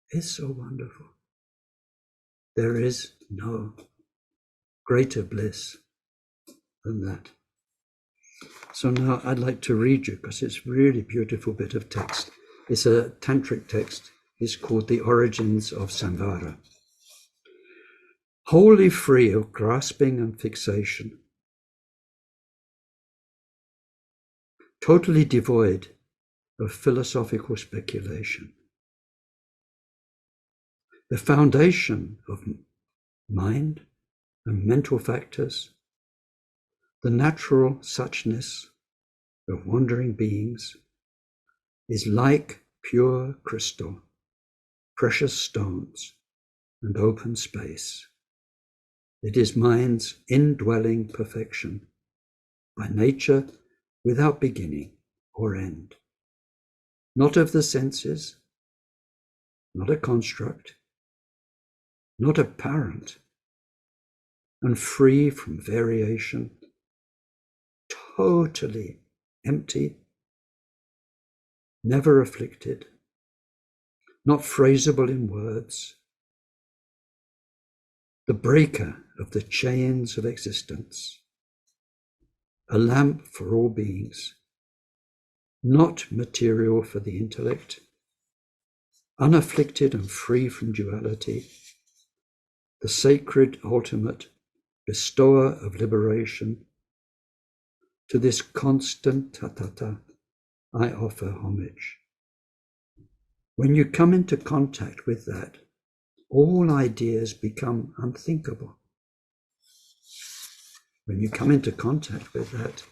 It's so wonderful. There is no greater bliss than that. So now I'd like to read you, because it's a really beautiful bit of text. It's a tantric text. It's called The Origins of Samvara. Wholly free of grasping and fixation, totally devoid of philosophical speculation, the foundation of mind and mental factors, the natural suchness of wandering beings, is like pure crystal, precious stones, and open space. It is mind's indwelling perfection, by nature without beginning or end, not of the senses, not a construct, not apparent, and free from variation, totally empty, never afflicted, not phraseable in words, the breaker of the chains of existence, a lamp for all beings, not material for the intellect, unafflicted and free from duality, the sacred ultimate bestower of liberation. To this constant tatata I offer homage. When you come into contact with that, all ideas become unthinkable. When you come into contact with that,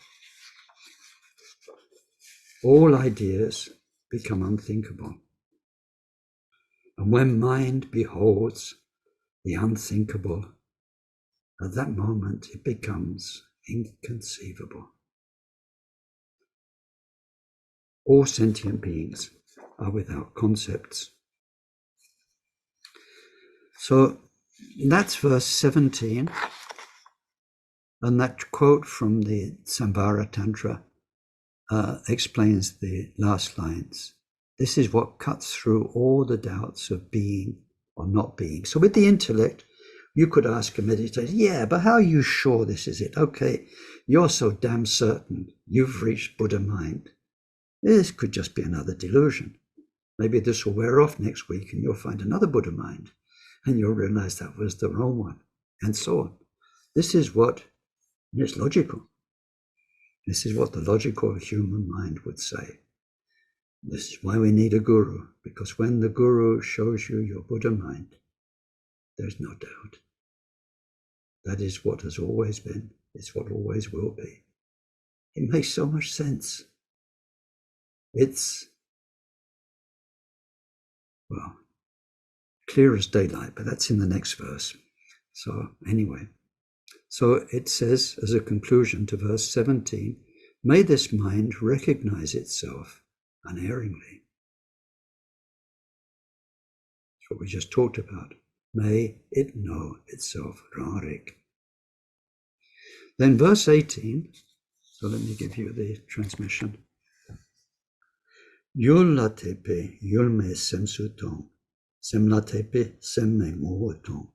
all ideas become unthinkable. And when mind beholds the unthinkable, at that moment it becomes inconceivable. All sentient beings are without concepts. So that's verse 17. And that quote from the Samvara Tantra explains the last lines. This is what cuts through all the doubts of being or not being. So with the intellect, you could ask a meditator, yeah, but how are you sure this is it? Okay, you're so damn certain you've reached Buddha mind. This could just be another delusion. Maybe this will wear off next week and you'll find another Buddha mind and you'll realize that was the wrong one, and so on. This is what, it's logical. This is what the logical human mind would say. This is why we need a guru, because when the guru shows you your Buddha mind, there's no doubt. That is what has always been. It's what always will be. It makes so much sense. It's, well, clear as daylight, but that's in the next verse. So anyway, so it says as a conclusion to verse 17, may this mind recognize itself unerringly. That's what we just talked about. May it know itself rarik. Then verse 18, so let me give you the transmission. Yul latepe yulme semsutong, sem latepe semme muotong,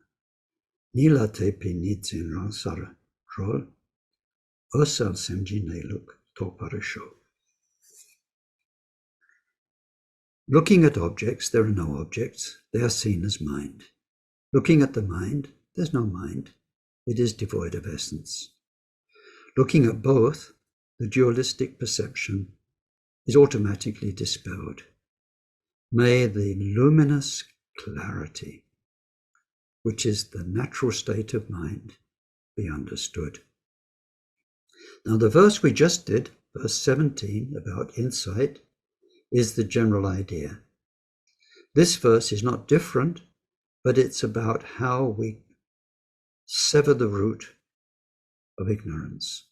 ni latepe nitzin ransar rol, osal semjineluk toparasho. Looking at objects, there are no objects. They are seen as mind. Looking at the mind, there's no mind. It is devoid of essence. Looking at both, the dualistic perception is automatically dispelled. May the luminous clarity, which is the natural state of mind, be understood. Now, the verse we just did, verse 17, about insight, is the general idea. This verse is not different, but it's about how we sever the root of ignorance.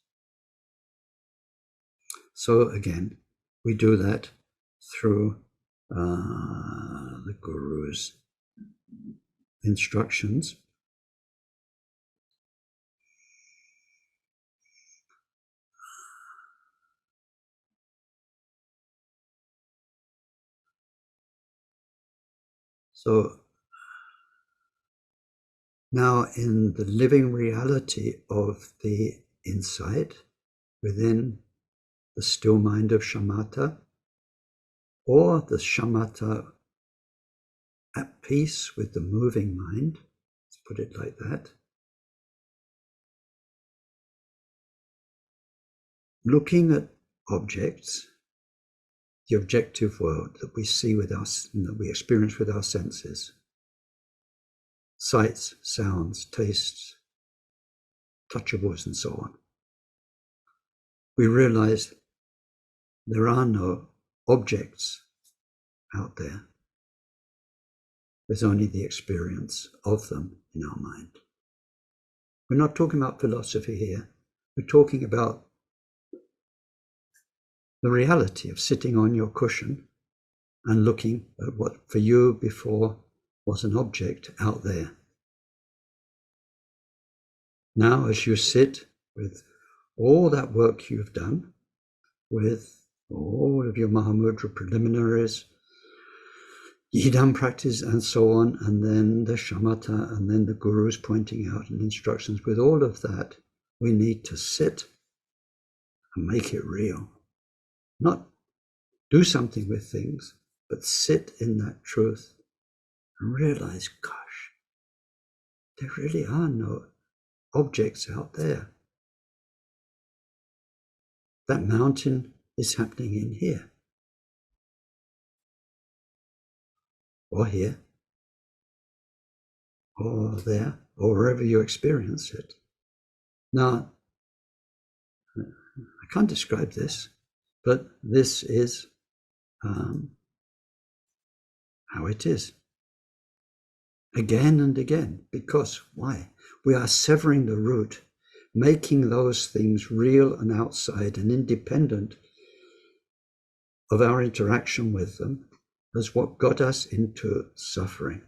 So again, we do that through the Guru's instructions. So now in the living reality of the insight within the still mind of shamatha, or the shamatha at peace with the moving mind, let's put it like that. Looking at objects, the objective world that we see with us and that we experience with our senses, sights, sounds, tastes, touchables, and so on. We realize there are no objects out there. There's only the experience of them in our mind. We're not talking about philosophy here. We're talking about the reality of sitting on your cushion and looking at what for you before was an object out there. Now, as you sit with all that work you've done, with all of your Mahamudra preliminaries, Yidam practice and so on, and then the shamatha, and then the gurus pointing out and instructions, with all of that, we need to sit and make it real. Not do something with things, but sit in that truth and realize, gosh, there really are no objects out there. That mountain is happening in here, or here, or there, or wherever you experience it. Now, I can't describe this, but this is how it is. Again and again, because why? We are severing the root, making those things real and outside and independent of our interaction with them as what got us into suffering.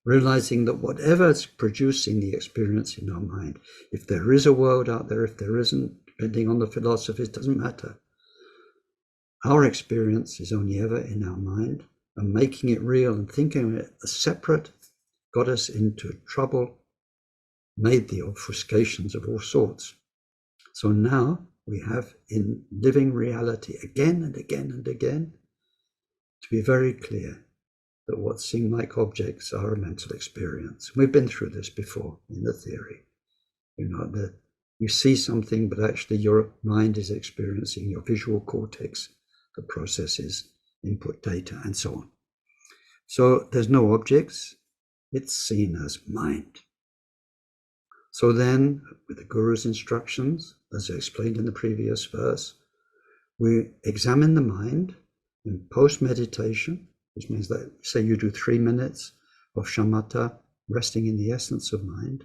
Realizing that whatever's producing the experience in our mind, if there is a world out there, if there isn't, depending on the philosophy, it doesn't matter. Our experience is only ever in our mind, and making it real and thinking of it as separate got us into trouble, made the obfuscations of all sorts. So now we have in living reality again and again and again to be very clear that what seem like objects are a mental experience. We've been through this before in the theory. That you see something, but actually your mind is experiencing your visual cortex that processes input data and so on. So there's no objects, it's seen as mind. So then, with the Guru's instructions, as I explained in the previous verse, we examine the mind in post-meditation, which means that, say you do 3 minutes of shamatha, resting in the essence of mind.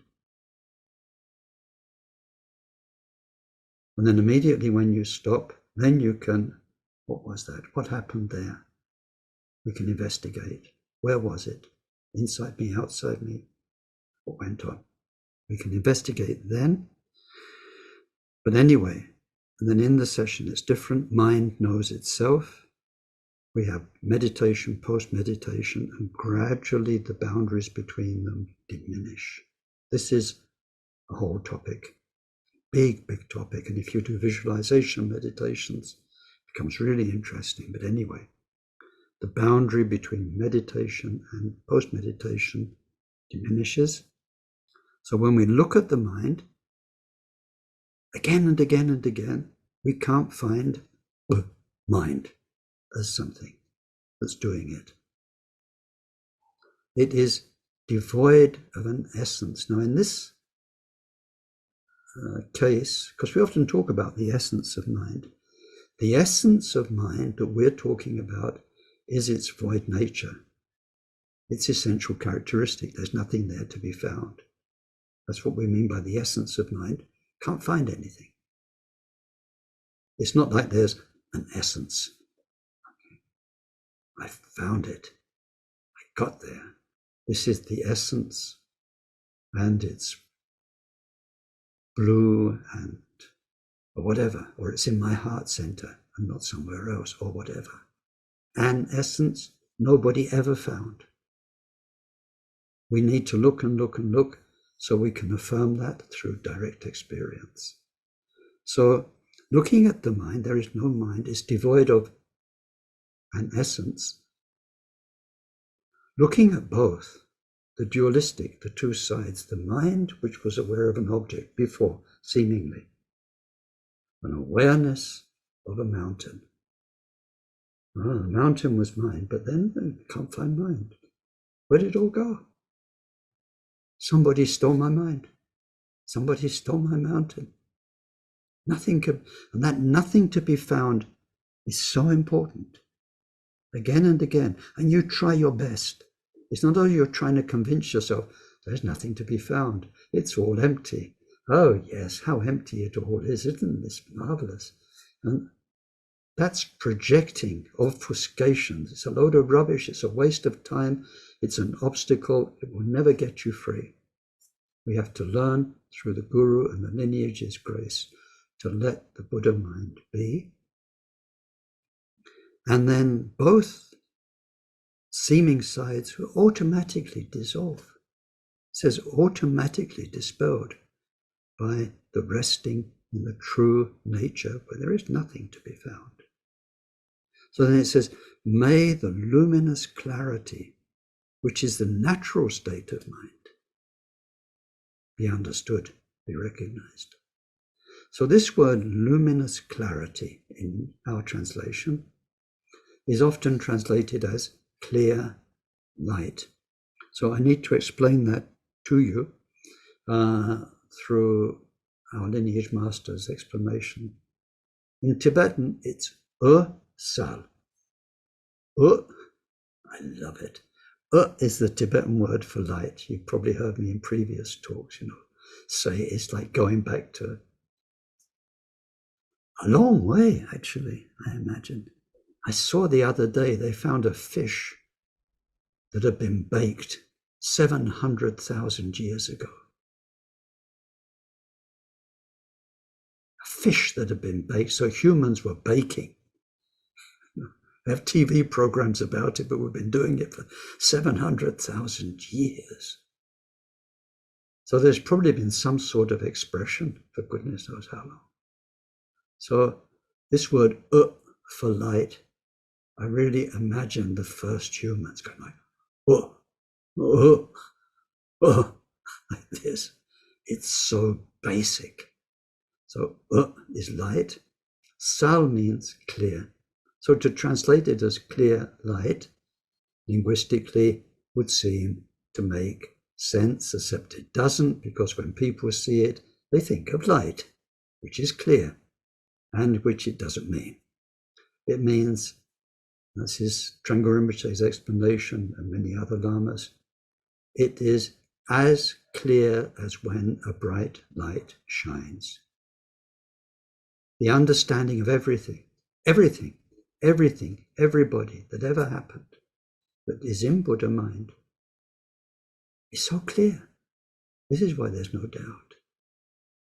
And then immediately when you stop, then you can, what was that? What happened there? We can investigate. Where was it? Inside me, outside me? What went on? We can investigate then. But anyway, and then in the session it's different. Mind knows itself. We have meditation, post-meditation, and gradually the boundaries between them diminish. This is a whole topic. Big topic. And if you do visualization meditations, it becomes really interesting. But anyway, the boundary between meditation and post-meditation diminishes. So when we look at the mind, again and again and again, we can't find mind as something that's doing it. It is devoid of an essence. Now in this case, because we often talk about the essence of mind, the essence of mind that we're talking about is its void nature, its essential characteristic. There's nothing there to be found. That's what we mean by the essence of mind. Can't find anything. It's not like there's an essence. I found it. I got there. This is the essence, and it's blue and or whatever, or it's in my heart center and not somewhere else, or whatever. An essence nobody ever found. We need to look and look and look so we can affirm that through direct experience. So looking at the mind, there is no mind, it's devoid of an essence. Looking at both, the dualistic, the two sides, the mind which was aware of an object before, seemingly, an awareness of a mountain. The mountain was mine, but then I can't find mind. Where did it all go? Somebody stole my mind. Somebody stole my mountain. And that nothing to be found is so important. Again and again. And you try your best. It's not only you're trying to convince yourself there's nothing to be found. It's all empty. Oh yes, how empty it all is. Isn't this marvelous? And that's projecting, obfuscation. It's a load of rubbish. It's a waste of time. It's an obstacle. It will never get you free. We have to learn through the Guru and the lineage's grace to let the Buddha mind be. And then both seeming sides will automatically dissolve. It says automatically dispelled by the resting in the true nature where there is nothing to be found. So then it says, may the luminous clarity, which is the natural state of mind, be understood, be recognized. So this word luminous clarity in our translation is often translated as clear light. So I need to explain that to you through our lineage master's explanation. In Tibetan, it's sal. I love it. Is the Tibetan word for light. You've probably heard me in previous talks, say it's like going back to a long way, actually, I imagine. I saw the other day they found a fish that had been baked 700,000 years ago. A fish that had been baked, so humans were baking. We have TV programs about it, but we've been doing it for 700,000 years. So there's probably been some sort of expression for goodness knows how long. So this word for light, I really imagine the first humans going like, like this. It's so basic. So is light. Sal means clear. So to translate it as clear light, linguistically would seem to make sense, except it doesn't, because when people see it, they think of light, which is clear, and which it doesn't mean. It means, that's his Trungpa Rinpoche's explanation and many other lamas, it is as clear as when a bright light shines. The understanding of everything, everybody that ever happened that is in Buddha mind is so clear. This is why there's no doubt.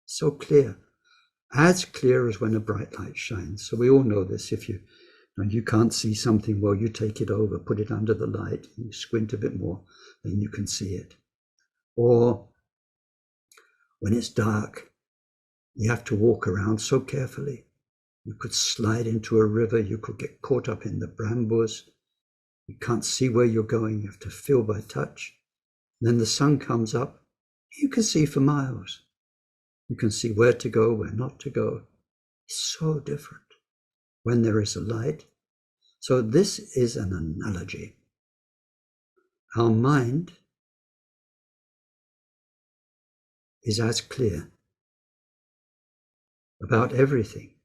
So clear. As clear as when a bright light shines. So we all know this. If you can't see something well, you take it over, put it under the light, and you squint a bit more, then you can see it. Or when it's dark, you have to walk around so carefully. You could slide into a river, you could get caught up in the brambles. You can't see where you're going, you have to feel by touch. And then the sun comes up, you can see for miles. You can see where to go, where not to go. It's so different when there is a light. So this is an analogy. Our mind is as clear about everything.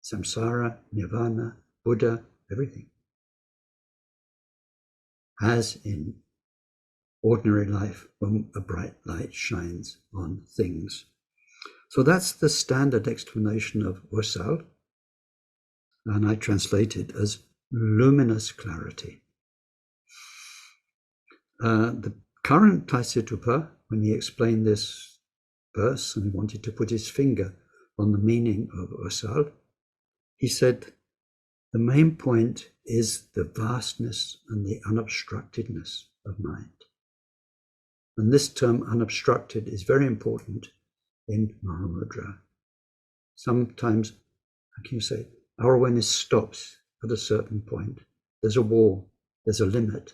Samsara, Nirvana, Buddha, everything. As in ordinary life when a bright light shines on things. So that's the standard explanation of Ursal, and I translate it as luminous clarity. The current Tai Situpa, when he explained this verse and he wanted to put his finger on the meaning of Ursal, he said, the main point is the vastness and the unobstructedness of mind. And this term unobstructed is very important in Mahamudra. Sometimes, how can you say, our awareness stops at a certain point. There's a wall, there's a limit.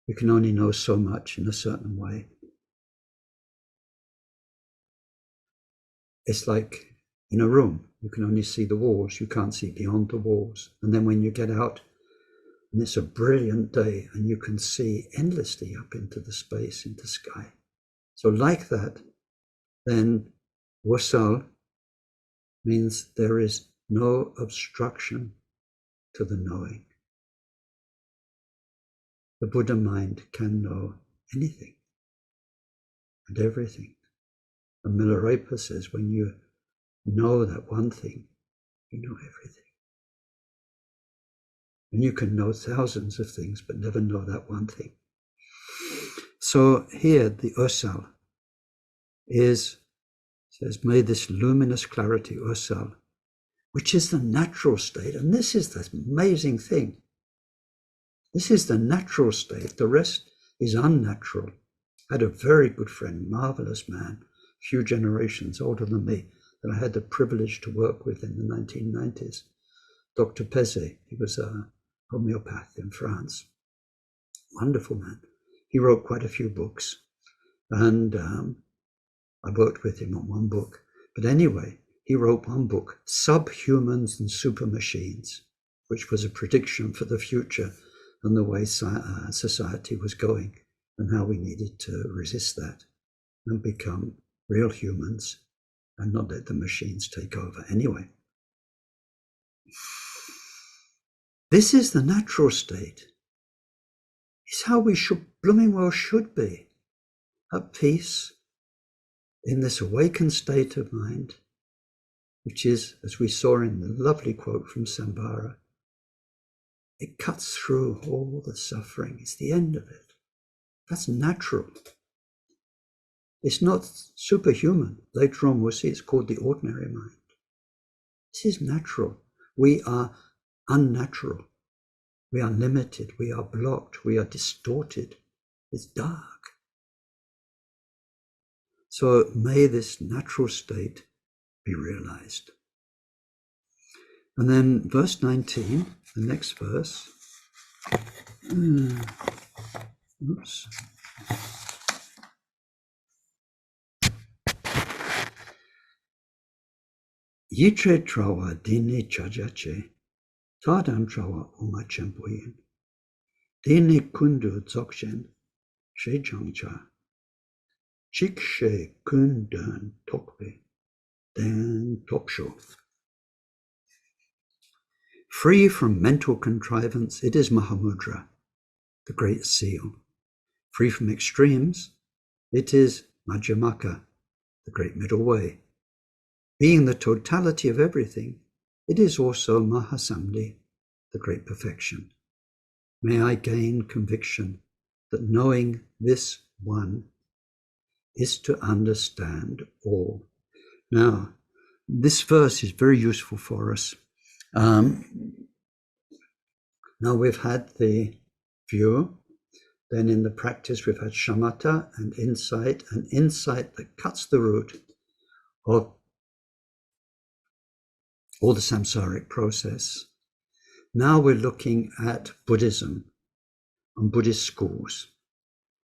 You can only know so much in a certain way. It's like in a room, you can only see the walls, you can't see beyond the walls. And then when you get out, and it's a brilliant day, and you can see endlessly up into the space, into the sky. So like that, then wasal means there is no obstruction to the knowing. The Buddha mind can know anything and everything. And Milarepa says, when you know that one thing, you know everything. And you can know thousands of things, but never know that one thing. So here, the Osal says, may this luminous clarity, Osal, which is the natural state, and this is the amazing thing. This is the natural state. The rest is unnatural. I had a very good friend, marvelous man, a few generations older than me, that I had the privilege to work with in the 1990s. Dr. Pezet, he was a homeopath in France. Wonderful man. He wrote quite a few books, and I worked with him on one book. But anyway, he wrote one book, Subhumans and Super Machines, which was a prediction for the future and the way society was going and how we needed to resist that and become real humans and not let the machines take over. Anyway, this is the natural state. It's how we should, blooming well should be, at peace in this awakened state of mind, which is, as we saw in the lovely quote from Sambara, it cuts through all the suffering. It's the end of it. That's natural. It's not superhuman. Later on we'll see it's called the ordinary mind. This is natural. We are unnatural. We are limited. We are blocked. We are distorted. It's dark. So may this natural state be realized. And then verse 19, the next verse. Oops. Yitre trawa dini chajache, tadam trawa uma chempoyin. Dini kundu dzogchen, she jangcha. Chikshe kundan tokbe, dan toksho. Free from mental contrivance, it is Mahamudra, the great seal. Free from extremes, it is Madhyamaka, the great middle way. Being the totality of everything, it is also Mahasamdhi, the great perfection. May I gain conviction that knowing this one is to understand all. Now, this verse is very useful for us. Now we've had the view, then in the practice we've had shamatha and insight that cuts the root of all the samsaric process. Now we're looking at Buddhism and Buddhist schools.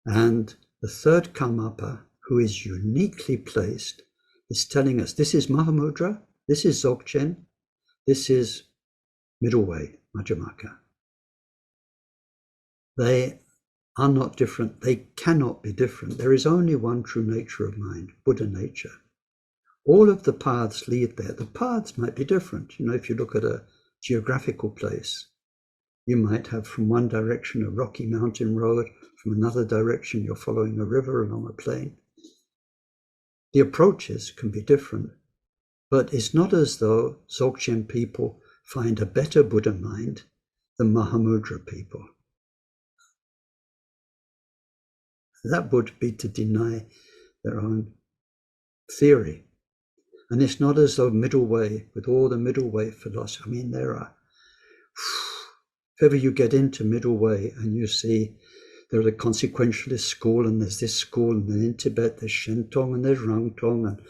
And the third Karmapa, who is uniquely placed, is telling us this is Mahamudra, this is Dzogchen, this is Middle Way, Madhyamaka. They are not different. They cannot be different. There is only one true nature of mind, Buddha nature. All of the paths lead there. The paths might be different. You know, if you look at a geographical place, you might have from one direction a rocky mountain road, from another direction you're following a river along a plain. The approaches can be different, but it's not as though Dzogchen people find a better Buddha mind than Mahamudra people. That would be to deny their own theory. And it's not as though middle way, with all the middle way philosophy, I mean, there are, if ever you get into middle way and you see there's a consequentialist school and there's this school, and then in Tibet there's Shentong and there's Rangtong, and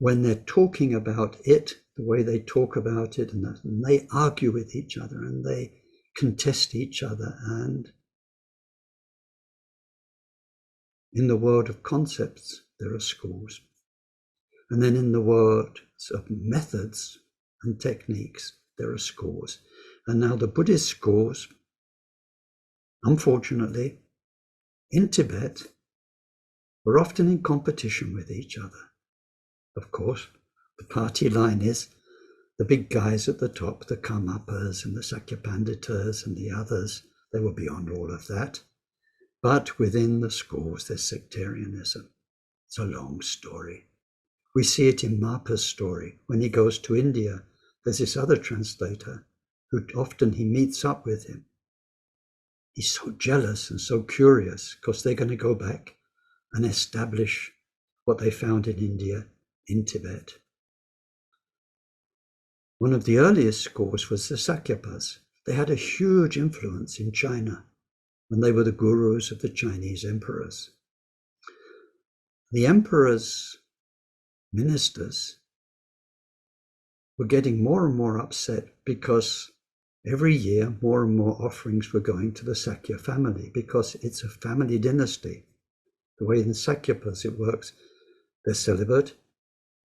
when they're talking about it, the way they talk about it, and they argue with each other and they contest each other. And in the world of concepts, there are schools. And then in the world of methods and techniques, there are schools. And now the Buddhist schools, unfortunately, in Tibet, are often in competition with each other. Of course, the party line is the big guys at the top, the Karmapas and the Sakyapanditas and the others, they were beyond all of that. But within the schools, there's sectarianism. It's a long story. We see it in Mapa's story. When he goes to India, there's this other translator who often he meets up with him. He's so jealous and so curious because they're going to go back and establish what they found in India, in Tibet. One of the earliest schools was the Sakyapas. They had a huge influence in China when they were the gurus of the Chinese emperors. The emperor's ministers were getting more and more upset because every year more and more offerings were going to the Sakya family because it's a family dynasty. The way in Sakyapas it works, they're celibate,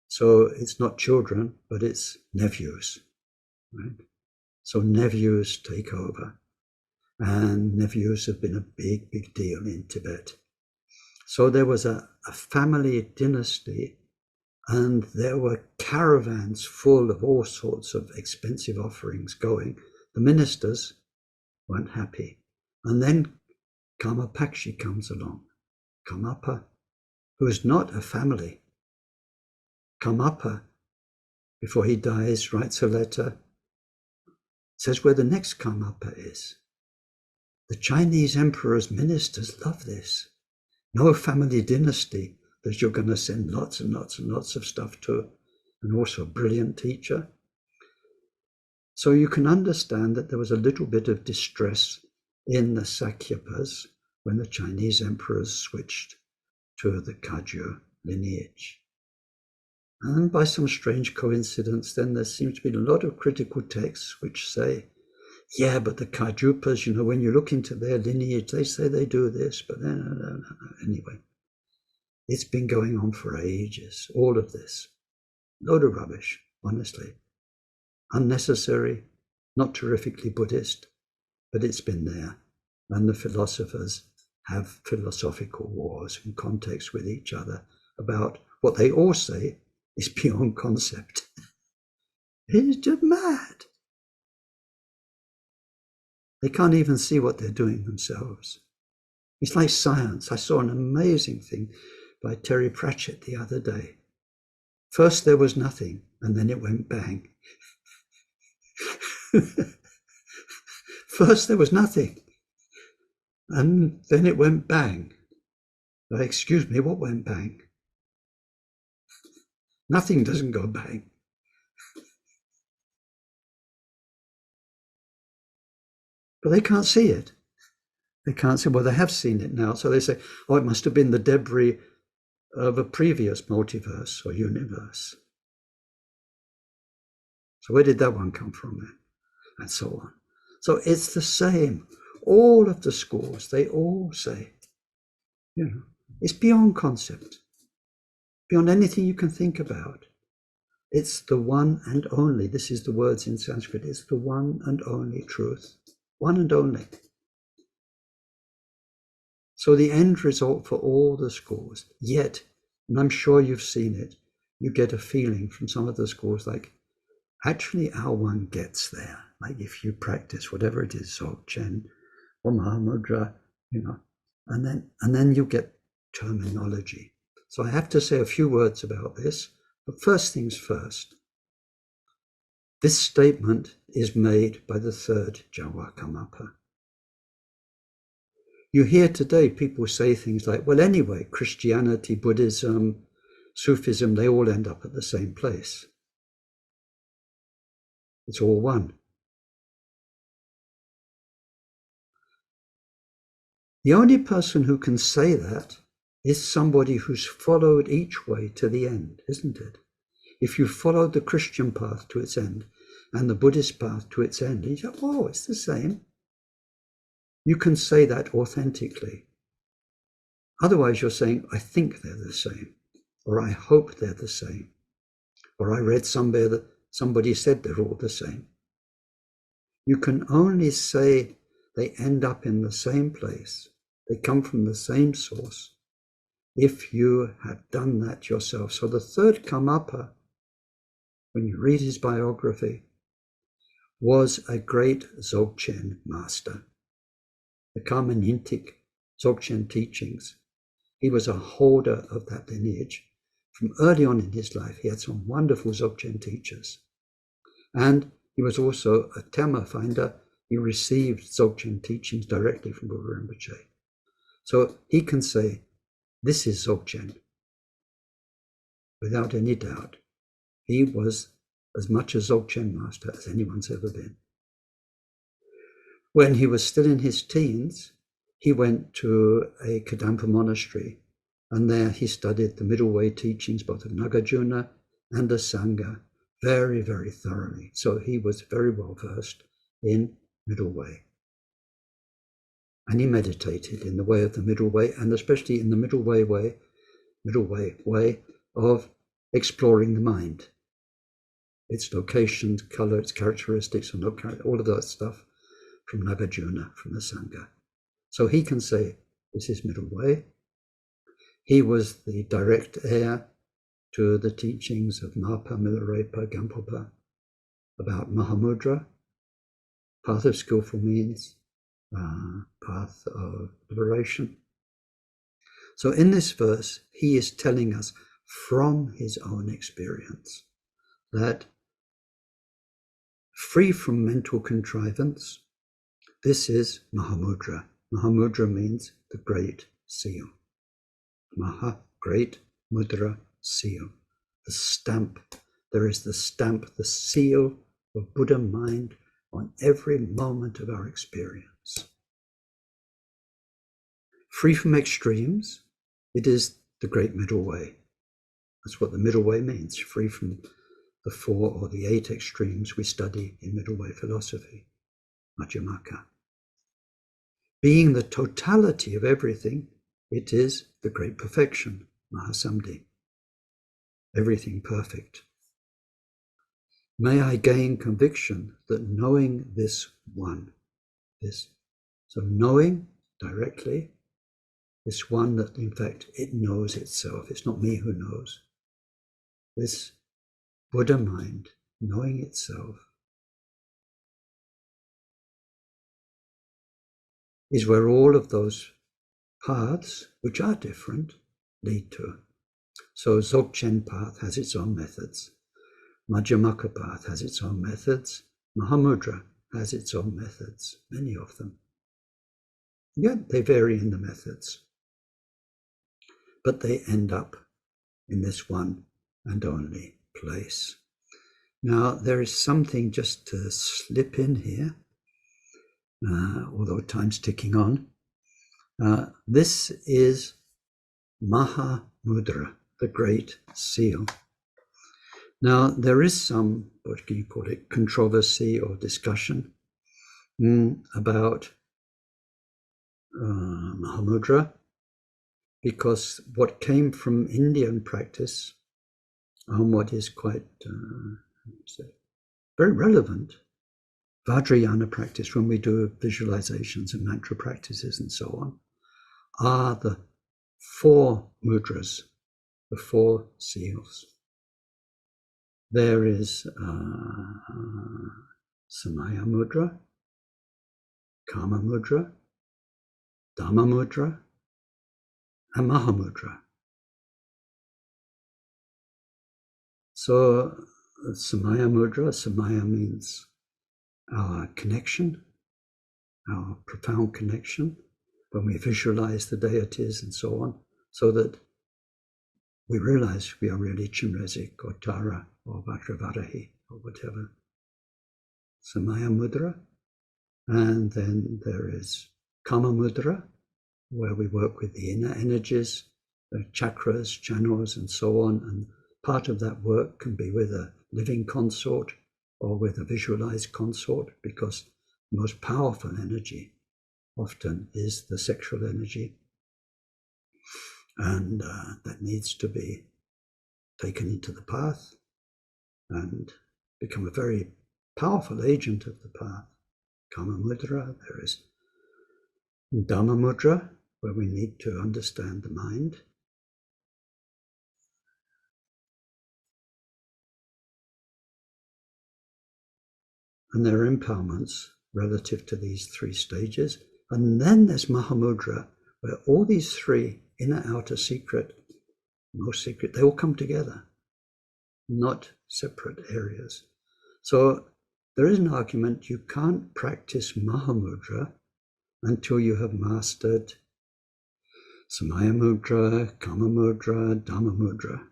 so it's not children, but it's nephews, right? So nephews take over, and nephews have been a big, big deal in Tibet. So there was a family dynasty, and there were caravans full of all sorts of expensive offerings going. The ministers weren't happy. And then Karmapakshi comes along. Karmapa, who is not a family. Karmapa, before he dies, writes a letter, says where the next Karmapa is. The Chinese emperor's ministers love this. No family dynasty that you're going to send lots and lots and lots of stuff to, and also a brilliant teacher. So you can understand that there was a little bit of distress in the Sakyapas when the Chinese emperors switched to the Kagyu lineage. And by some strange coincidence, then there seems to be a lot of critical texts which say, yeah, but the Kagyupas, when you look into their lineage, they say they do this, but then, anyway. It's been going on for ages, all of this. Load of rubbish, honestly. Unnecessary, not terrifically Buddhist, but it's been there. And the philosophers have philosophical wars and context with each other about what they all say is beyond concept. It's just mad. They can't even see what they're doing themselves. It's like science. I saw an amazing thing by Terry Pratchett the other day. First there was nothing, and then it went bang. First there was nothing, and then it went bang. Excuse me, what went bang? Nothing doesn't go bang. But they can't see it. They can't say, well, they have seen it now. So they say, oh, it must have been the debris of a previous multiverse or universe. So where did that one come from then? And so on. So it's the same. All of the schools, they all say, it's beyond concept, beyond anything you can think about. It's the one and only, this is the words in Sanskrit, it's the one and only truth. One and only. So the end result for all the schools, yet, and I'm sure you've seen it, you get a feeling from some of the schools like, actually our one gets there. Like if you practice whatever it is, Dzogchen or Mahamudra, and then you get terminology. So I have to say a few words about this, but first things first. This statement is made by the third Jawa Karmapa. You hear today people say things like, well, anyway, Christianity, Buddhism, Sufism, they all end up at the same place. It's all one. The only person who can say that is somebody who's followed each way to the end, isn't it? If you follow the Christian path to its end and the Buddhist path to its end, you say, oh, it's the same. You can say that authentically. Otherwise, you're saying, I think they're the same, or I hope they're the same, or I read somewhere that somebody said they're all the same. You can only say they end up in the same place, they come from the same source, if you have done that yourself. So the third Karmapa, when you read his biography, was a great Dzogchen master. The Karmanintic Dzogchen teachings. He was a holder of that lineage. From early on in his life, he had some wonderful Dzogchen teachers. And he was also a Tema finder. He received Dzogchen teachings directly from Buddha Rinpoche. So he can say, this is Dzogchen, without any doubt. He was as much a Dzogchen master as anyone's ever been. When he was still in his teens, he went to a Kadampa monastery, and there he studied the Middle Way teachings, both of Nagarjuna and the Sangha, very, very thoroughly. So he was very well versed in Middle Way. And he meditated in the way of the Middle Way, and especially in the Middle Way of exploring the mind. Its location, color, its characteristics, and all of that stuff from Nagarjuna, from the Sangha. So he can say, this is Middle Way. He was the direct heir to the teachings of Marpa, Milarepa, Gampopa about Mahamudra, path of skillful means, path of liberation. So in this verse, he is telling us from his own experience that free from mental contrivance, this is Mahamudra. Mahamudra means the great seal. Maha, great, mudra, seal. The stamp. There is the stamp, the seal of Buddha mind on every moment of our experience. Free from extremes, it is the great middle way. That's what the middle way means, free from the 4 or the 8 extremes we study in middle way philosophy, Madhyamaka. Being the totality of everything, it is the great perfection, Mahasamdhi. Everything perfect. May I gain conviction that knowing this one, so knowing directly, this one that in fact it knows itself, it's not me who knows. This Buddha mind, knowing itself, is where all of those paths, which are different, lead to. So Dzogchen path has its own methods. Madhyamaka path has its own methods. Mahamudra has its own methods, many of them. Yet they vary in the methods. But they end up in this one and only place. Now, there is something just to slip in here, although time's ticking on. This is Mahamudra, the great seal. Now, there is some, what can you call it, controversy or discussion about Mahamudra, because what came from Indian practice, what is quite very relevant, Vajrayana practice, when we do visualizations and mantra practices and so on, are the 4 mudras, the 4 seals. There is Samaya Mudra, Kama Mudra, Dhamma Mudra, and Mahamudra. So Samaya Mudra, Samaya means our connection, our profound connection, when we visualize the deities and so on, so that we realize we are really Chinrezig or Tara or Vajravarahi or whatever. Samaya Mudra. And then there is Kama Mudra, where we work with the inner energies, the chakras, channels, and so on, and part of that work can be with a living consort or with a visualized consort, because the most powerful energy often is the sexual energy. And that needs to be taken into the path and become a very powerful agent of the path. Mahamudra, there is Dharmacharya, where we need to understand the mind. And there are empowerments relative to these three stages. And then there's Mahamudra, where all these three, inner, outer, secret, most secret, they all come together, not separate areas. So there is an argument you can't practice Mahamudra until you have mastered Samaya Mudra, Kama Mudra, Dhamma Mudra,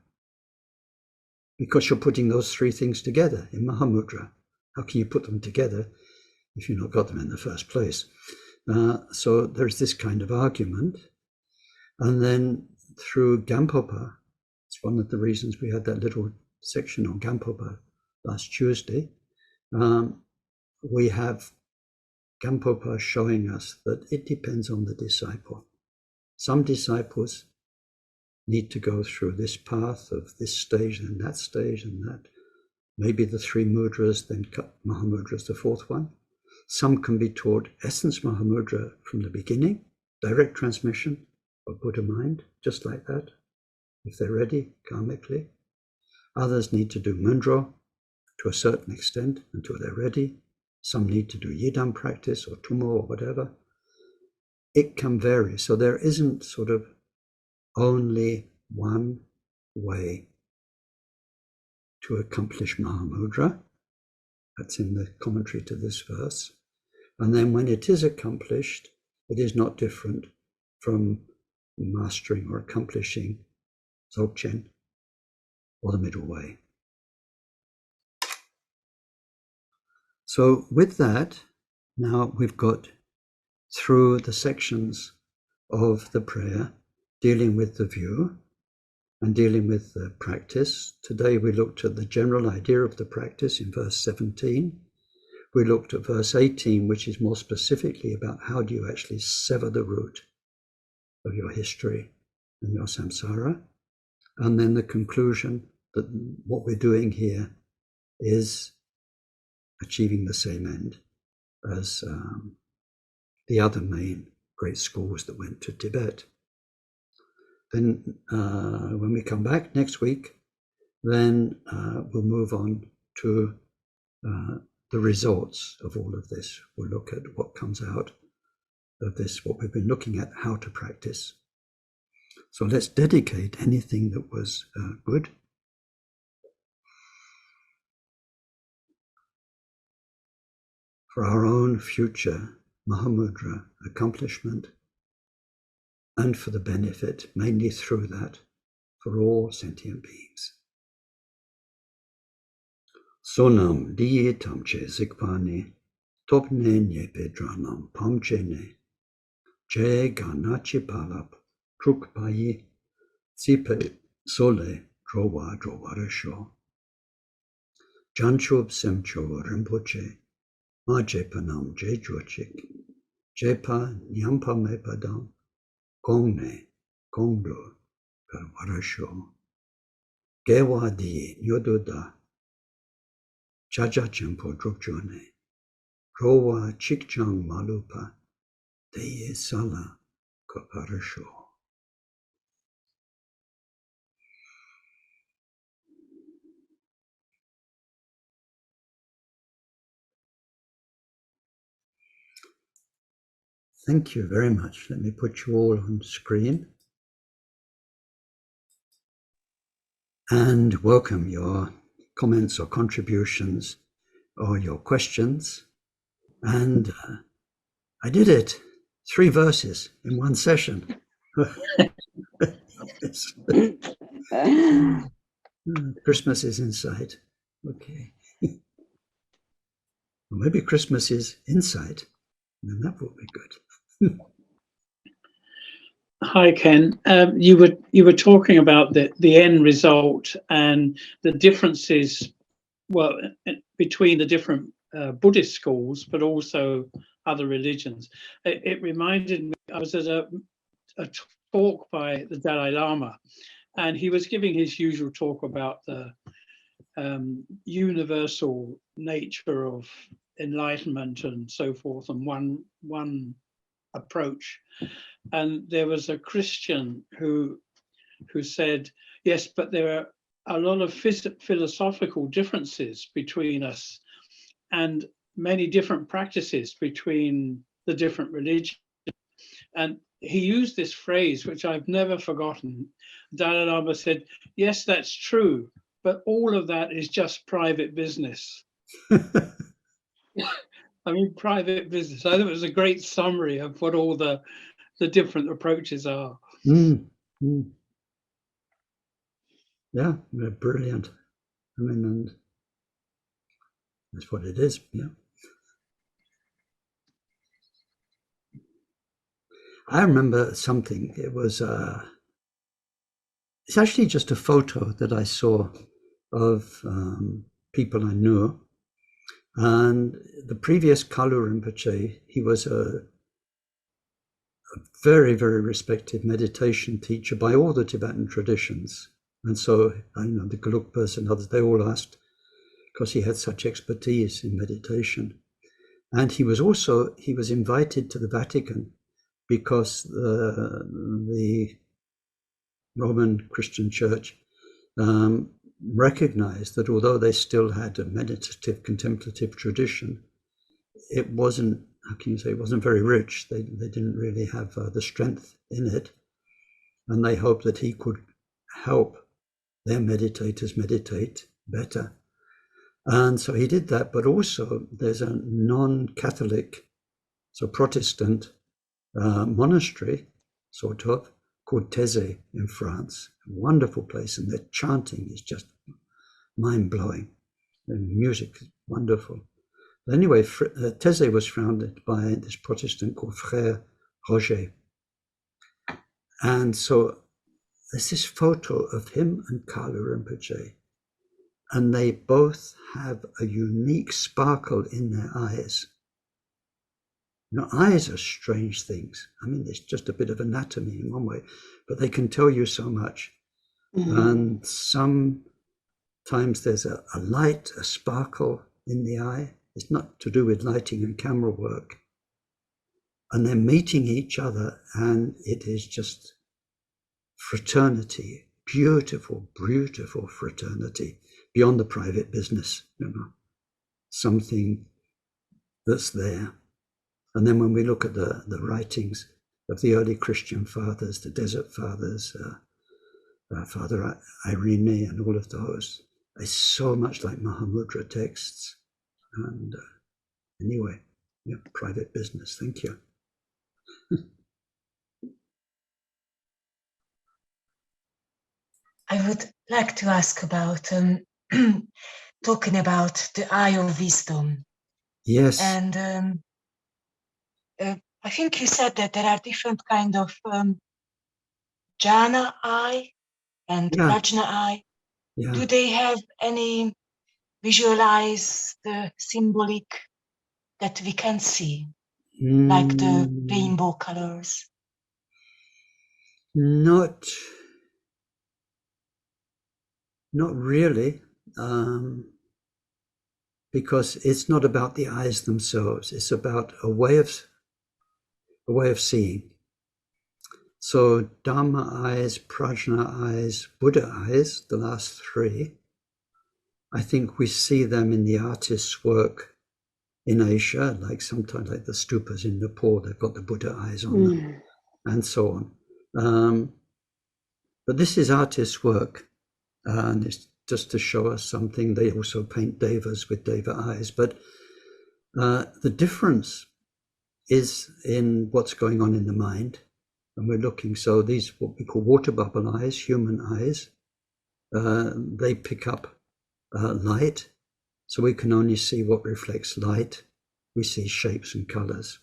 because you're putting those three things together in Mahamudra. How can you put them together if you've not got them in the first place? So there's this kind of argument. And then through Gampopa, it's one of the reasons we had that little section on Gampopa last Tuesday, we have Gampopa showing us that it depends on the disciple. Some disciples need to go through this path of this stage and that stage and that. Maybe the three mudras, then Mahamudra is the fourth one. Some can be taught essence Mahamudra from the beginning, direct transmission of Buddha mind, just like that, if they're ready karmically. Others need to do mudra to a certain extent until they're ready. Some need to do yidam practice or tumo or whatever. It can vary. So there isn't sort of only one way to accomplish Mahamudra. That's in the commentary to this verse. And then when it is accomplished, it is not different from mastering or accomplishing Dzogchen or the Middle Way. So with that, now we've got through the sections of the prayer dealing with the view and dealing with the practice. Today we looked at the general idea of the practice in verse 17. We looked at verse 18, which is more specifically about how do you actually sever the root of your history and your samsara. And then the conclusion that what we're doing here is achieving the same end as the other main great schools that went to Tibet. Then when we come back next week, then we'll move on to the results of all of this. We'll look at what comes out of this, what we've been looking at, how to practice. So let's dedicate anything that was good. For our own future Mahamudra accomplishment, and for the benefit, mainly through that, for all sentient beings. Sonam diye tamche zikpani, topne nye pedranam pamchene, je ganachi palap, trukpayi, zipe sole drowa drowarasho. Janchob semcho rinpoche, ma jepanam je jochik, jepa nyampa me padam, Gongne, Gongdo, Karwarasho, Gewa di Yododa, Chaja Chempo Drukjone, Rowa Chikchang Malupa, Deye Sala, Kaparasho. Thank you very much. Let me put you all on screen. And welcome your comments or contributions or your questions. And I did it. 3 verses in one session. Christmas is in sight. Okay. Well, maybe Christmas is in sight. Then that will be good. Hi, Ken. You were talking about the end result and the differences, well, between the different Buddhist schools, but also other religions. It reminded me. I was at a talk by the Dalai Lama, and he was giving his usual talk about the universal nature of enlightenment and so forth, and one approach. And there was a Christian who said, yes, but there are a lot of philosophical differences between us and many different practices between the different religions. And he used this phrase, which I've never forgotten. Dalai Lama said, yes, that's true, but all of that is just private business. I mean, private business. I think it was a great summary of what all the different approaches are. Yeah, brilliant. I mean, and that's what it is. Yeah. I remember something. It was it's actually just a photo that I saw of people I knew, and the previous Kalu Rinpoche, he was a very, very respected meditation teacher by all the Tibetan traditions. And so, I know the Gelugpas and others, they all asked, because he had such expertise in meditation. And he was invited to the Vatican because the Roman Christian Church recognized that although they still had a meditative, contemplative tradition, it wasn't, how can you say, it wasn't very rich. They didn't really have the strength in it. And they hoped that he could help their meditators meditate better. And so he did that, but also there's a non-Catholic, so Protestant monastery, sort of, called Thésée in France. A wonderful place, and their chanting is just mind-blowing. The music is wonderful. Anyway, Thésée was founded by this Protestant called Frère Roger. And so there's this photo of him and Kalu Rinpoche, and they both have a unique sparkle in their eyes. You know, eyes are strange things. I mean, it's just a bit of anatomy in one way, but they can tell you so much. Mm-hmm. And sometimes there's a light, a sparkle in the eye. It's not to do with lighting and camera work. And they're meeting each other, and it is just fraternity, beautiful, beautiful fraternity, beyond the private business, you know, something that's there. And then when we look at the writings of the early Christian fathers, the desert fathers, Father Irene and all of those, it's so much like Mahamudra texts. And anyway, yeah, private business. Thank you. I would like to ask about talking about the eye of wisdom. Yes. And I think you said that there are different kind of jhana eye and prajna eye. Yeah. Do they have any visualize the symbolic that we can see, like the rainbow colors? Not really, because it's not about the eyes themselves. It's about a way of seeing. So Dharma eyes, Prajna eyes, Buddha eyes, the last three, I think we see them in the artist's work in Asia, like sometimes like the stupas in Nepal, they've got the Buddha eyes on them, and so on. But this is artist's work, and it's just to show us something. They also paint devas with deva eyes, but the difference is in what's going on in the mind. And we're looking, so these what we call water bubble eyes, human eyes, they pick up light, so we can only see what reflects light. We see shapes and colors.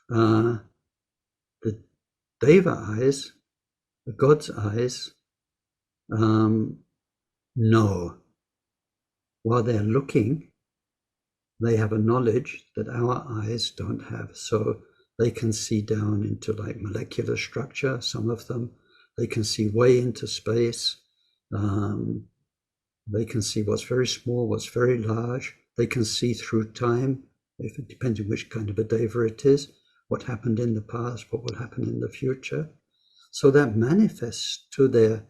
The Deva eyes, the God's eyes, know. While they're looking, they have a knowledge that our eyes don't have. So they can see down into like molecular structure, some of them. They can see way into space. They can see what's very small, what's very large. They can see through time, if it depends on which kind of a deva it is, what happened in the past, what will happen in the future. So that manifests to their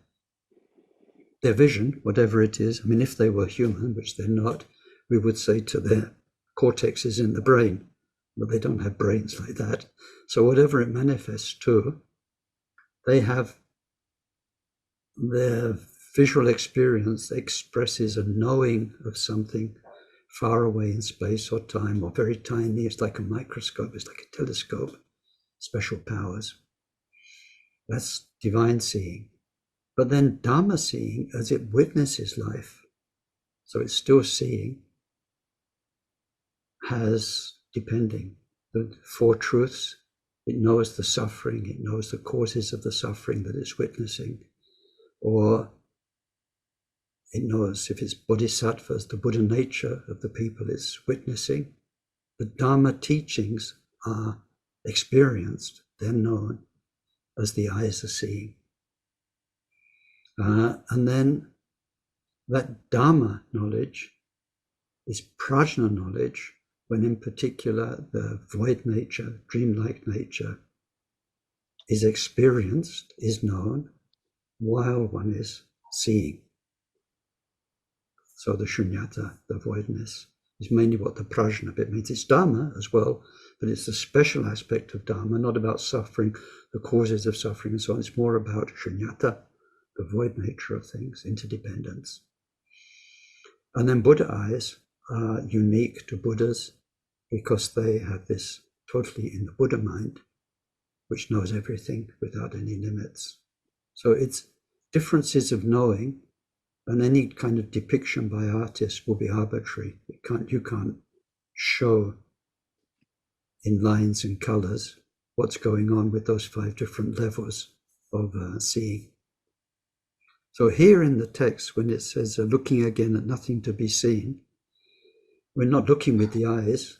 vision, whatever it is. I mean, if they were human, which they're not, we would say to their cortex is in the brain, but they don't have brains like that. So whatever it manifests to, they have their visual experience expresses a knowing of something far away in space or time, or very tiny. It's like a microscope, it's like a telescope, special powers. That's divine seeing. But then Dharma seeing, as it witnesses life, so it's still seeing, has, depending, the four truths. It knows the suffering, it knows the causes of the suffering that it's witnessing, or it knows if it's bodhisattvas, the Buddha nature of the people it's witnessing. The Dharma teachings are experienced, they're known as the eyes are seeing. And then that Dharma knowledge is prajna knowledge, when in particular the void nature, dreamlike nature, is experienced, is known, while one is seeing. So the shunyata, the voidness, is mainly what the prajna bit means. It's Dharma as well, but it's the special aspect of Dharma, not about suffering, the causes of suffering and so on. It's more about shunyata, the void nature of things, interdependence. And then Buddha eyes are unique to Buddhas because they have this totally in the Buddha mind, which knows everything without any limits. So it's differences of knowing, and any kind of depiction by artists will be arbitrary. You can't show in lines and colors what's going on with those 5 different levels of seeing. So here in the text, when it says looking again at nothing to be seen, we're not looking with the eyes,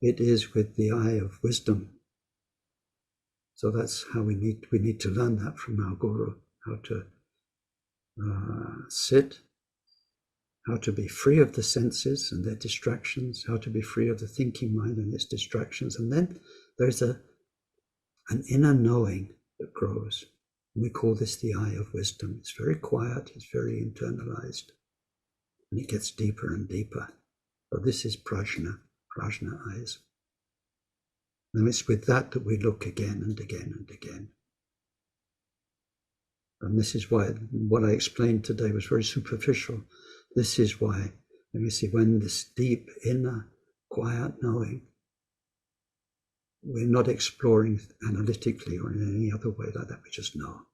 it is with the eye of wisdom. So that's how we need to learn that from our guru, how to sit, how to be free of the senses and their distractions, how to be free of the thinking mind and its distractions. And then there's an inner knowing that grows. We call this the eye of wisdom. It's very quiet, it's very internalized, and it gets deeper and deeper. So this is prajna eyes. And it's with that that we look again and again and again. And this is why what I explained today was very superficial. This is why, let me see, when this deep inner quiet knowing, we're not exploring analytically or in any other way like that, we just know.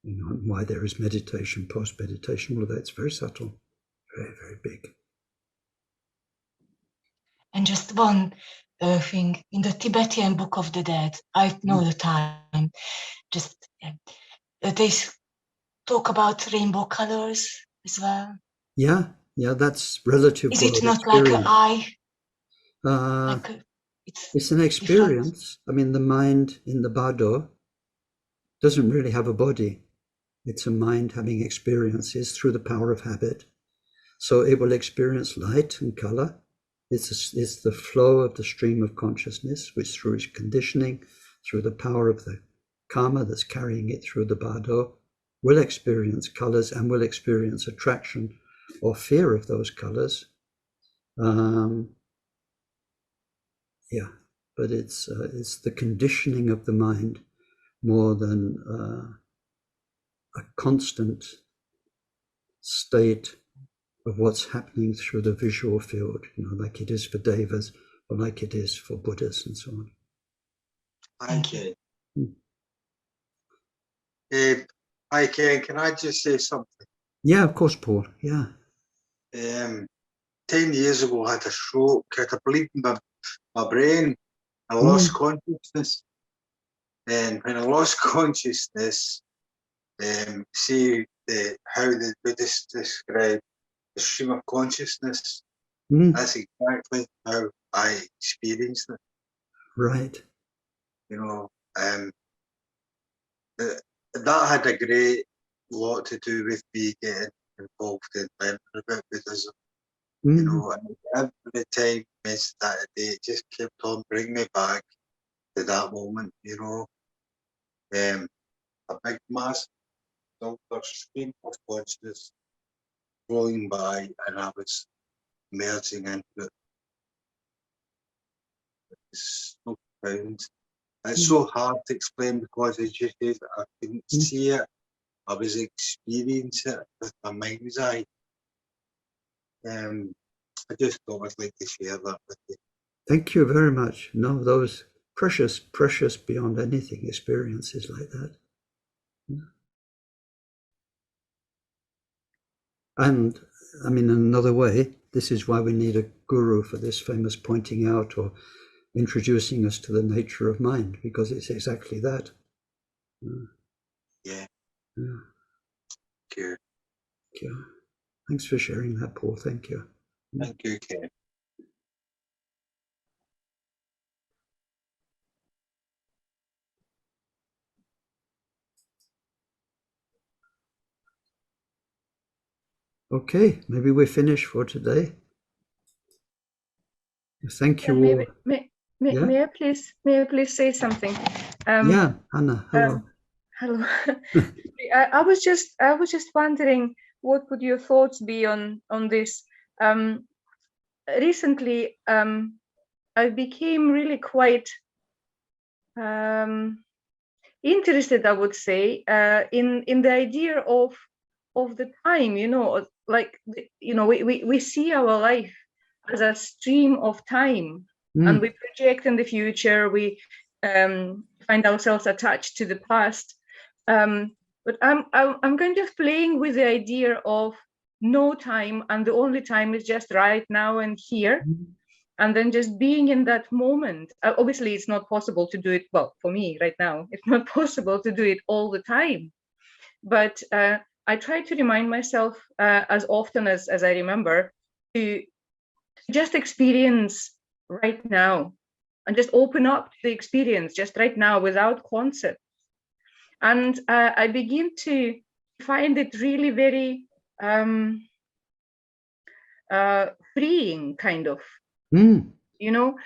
You know, why there is meditation, post-meditation, all of that, it's very subtle, very, very big. And just one thing, in the Tibetan Book of the Dead, I know the time, just they talk about rainbow colors as well. Yeah, that's relative. Is it not like an eye? It's an experience. Different. I mean, the mind in the Bardo doesn't really have a body. It's a mind having experiences through the power of habit. So it will experience light and color. It's the flow of the stream of consciousness, which through its conditioning, through the power of the karma that's carrying it through the Bardo, will experience colors and will experience attraction or fear of those colors. But it's the conditioning of the mind more than a constant state of what's happening through the visual field, like it is for devas or like it is for Buddhas and so on. Thank you. Hi Ken, can I just say something? Yeah, of course, Paul. Yeah. 10 years ago, I had a stroke, had a bleed in my brain. I lost consciousness. And when I lost consciousness, see how the Buddhists describe the stream of consciousness. That's exactly how I experienced it. Right. You know, that had a great lot to do with me getting involved in learning about Buddhism. You know, and every time I mentioned that day, it just kept on bringing me back to that moment. You know, a big mass stream of consciousness rolling by, and I was merging into it. It's so profound. It's so hard to explain because, as you said, I couldn't see it. I was experiencing it with my mind's eye. I just thought I'd like to share that with you. Thank you very much. No, those precious, precious beyond anything experiences like that. And I mean, in another way, this is why we need a guru for this famous pointing out or introducing us to the nature of mind, because it's exactly that. Yeah. Thank you. Thanks for sharing that, Paul. Thank you. Thank you, Ken. Okay, maybe we're finished for today. Thank you all. May I please say something? Yeah, Anna. Hello. Hello. I was just wondering, what would your thoughts be on this? Recently, I became really quite interested, I would say, in the idea of the time. You know, like we see our life as a stream of time, and we project in the future. We find ourselves attached to the past. But I'm kind of playing with the idea of no time, and the only time is just right now and here, and then just being in that moment. Obviously, it's not possible to do it. Well, for me right now, it's not possible to do it all the time. But I try to remind myself as often as I remember to just experience right now, and just open up the experience just right now without concept. And I begin to find it really very freeing, kind of. You know,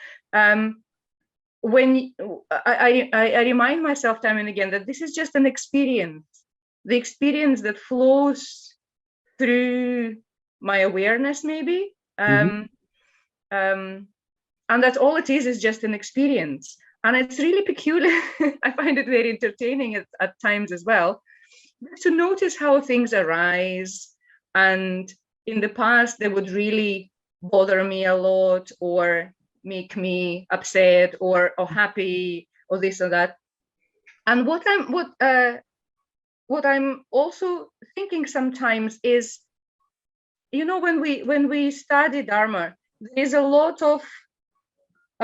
when I remind myself time and again that this is just an experience, the experience that flows through my awareness, maybe. And that's all it is just an experience. And it's really peculiar. I find it very entertaining at times as well, to notice how things arise. And in the past, they would really bother me a lot, or make me upset, or happy, or this or that. And what I'm also thinking sometimes is, you know, when we study Dharma, there is a lot of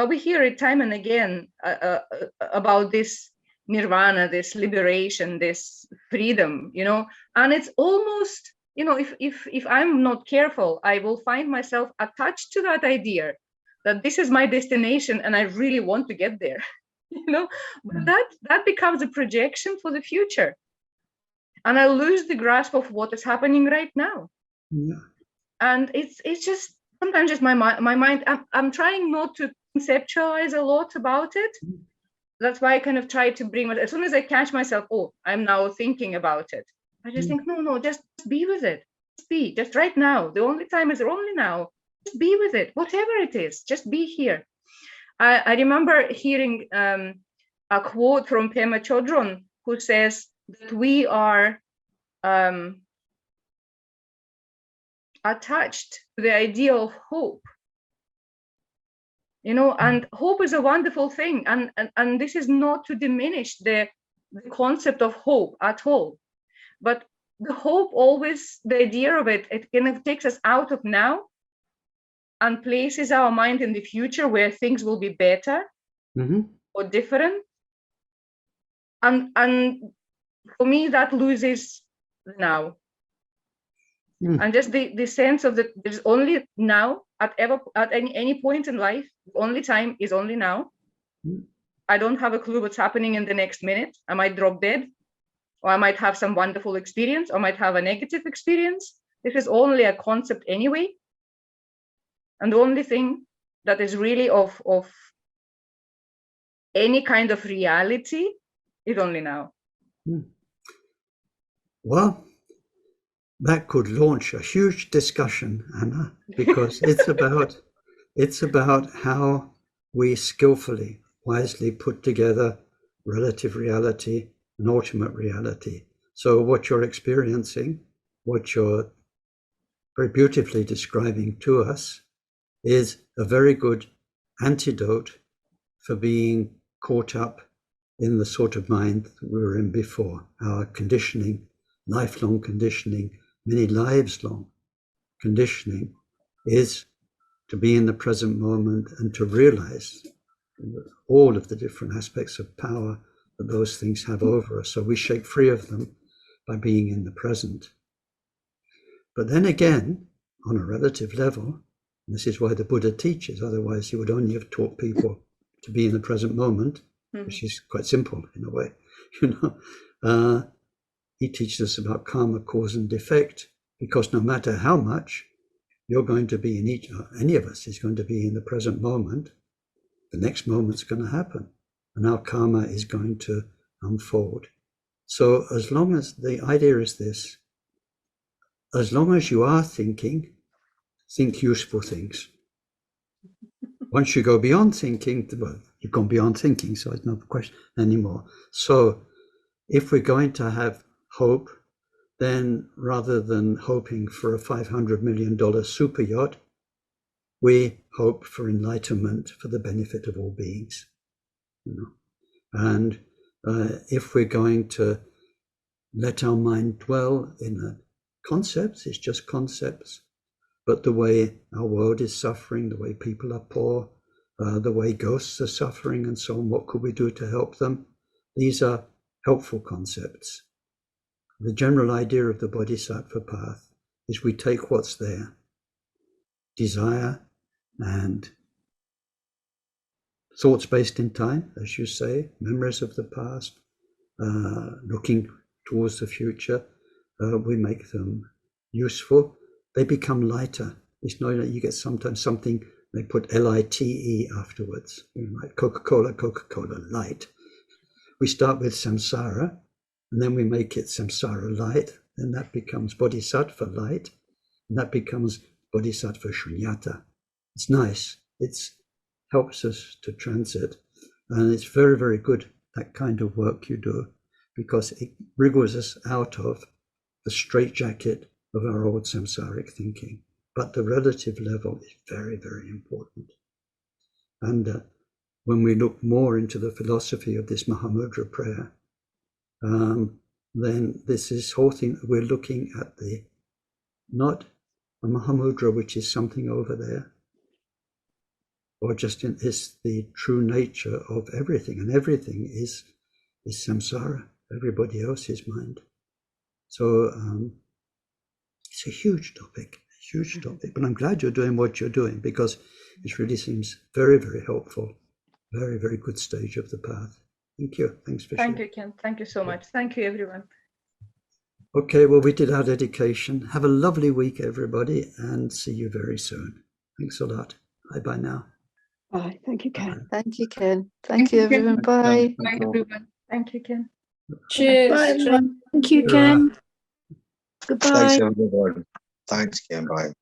we hear it time and again about this nirvana, this liberation, this freedom, you know, and it's almost, you know, if I'm not careful, I will find myself attached to that idea that this is my destination and I really want to get there, you know, but that becomes a projection for the future, and I lose the grasp of what is happening right now. And it's just sometimes just my mind. I'm trying not to conceptualize a lot about it. That's why I kind of try to bring it. As soon as I catch myself, oh, I'm now thinking about it, I just think, no, just be with it. Just be, just right now. The only time is only now. Just be with it, whatever it is. Just be here. I remember hearing a quote from Pema Chodron, who says that we are attached to the idea of hope. You know, and hope is a wonderful thing, and this is not to diminish the concept of hope at all, but the hope, always the idea of it kind of takes us out of now and places our mind in the future where things will be better or different. and for me that loses now. And just the sense of that there's only now at any point in life, the only time is only now. I don't have a clue what's happening in the next minute. I might drop dead, or I might have some wonderful experience, or might have a negative experience. This is only a concept anyway. And the only thing that is really of any kind of reality is only now. Well, that could launch a huge discussion, Anna, because it's about how we skillfully, wisely put together relative reality and ultimate reality. So what you're experiencing, what you're very beautifully describing to us, is a very good antidote for being caught up in the sort of mind that we were in before. Our conditioning, lifelong conditioning, many lives long conditioning, is to be in the present moment and to realize all of the different aspects of power that those things have over us. So we shake free of them by being in the present. But then again, on a relative level, and this is why the Buddha teaches, otherwise he would only have taught people to be in the present moment, which is quite simple in a way, he teaches us about karma, cause and effect, because no matter how much you're going to be in any of us is going to be in the present moment, the next moment's going to happen, and our karma is going to unfold. So as long as the idea is this, as long as you are thinking, think useful things. Once you go beyond thinking, well, you've gone beyond thinking, so it's not a question anymore. So if we're going to have hope, then rather than hoping for a $500 million super yacht, we hope for enlightenment for the benefit of all beings. And if we're going to let our mind dwell in concepts, it's just concepts, but the way our world is suffering, the way people are poor, the way ghosts are suffering and so on, what could we do to help them? These are helpful concepts. The general idea of the Bodhisattva path is we take what's there, desire and thoughts based in time, as you say, memories of the past, looking towards the future, we make them useful. They become lighter. It's not that you get sometimes something, they put L-I-T-E afterwards, like Coca-Cola, light. We start with samsara, and then we make it samsara light, and that becomes bodhisattva light, and that becomes bodhisattva shunyata. It's nice. It helps us to transit, and it's very, very good, that kind of work you do, because it wriggles us out of the straitjacket of our old samsaric thinking. But the relative level is very, very important. And when we look more into the philosophy of this Mahamudra prayer, then this whole thing, we're looking at not a Mahamudra, which is something over there, or just it's the true nature of everything, and everything is samsara, everybody else's mind. So it's a huge topic, but I'm glad you're doing what you're doing, because it really seems very, very helpful, very, very good stage of the path. Thank you. Thanks for sharing. Thank you, Ken. Thank you so much. Thank you, everyone. Okay, well, we did our dedication. Have a lovely week, everybody, and see you very soon. Thanks a lot. Bye-bye now. Bye. Thank you, Ken. Bye. Thank you, Ken. Thank you, everyone. Bye. Bye, everyone. Thank you, Ken. Cheers. Bye, everyone. Thank you, Ken. Goodbye. Thanks, everyone. Thanks, Ken. Bye.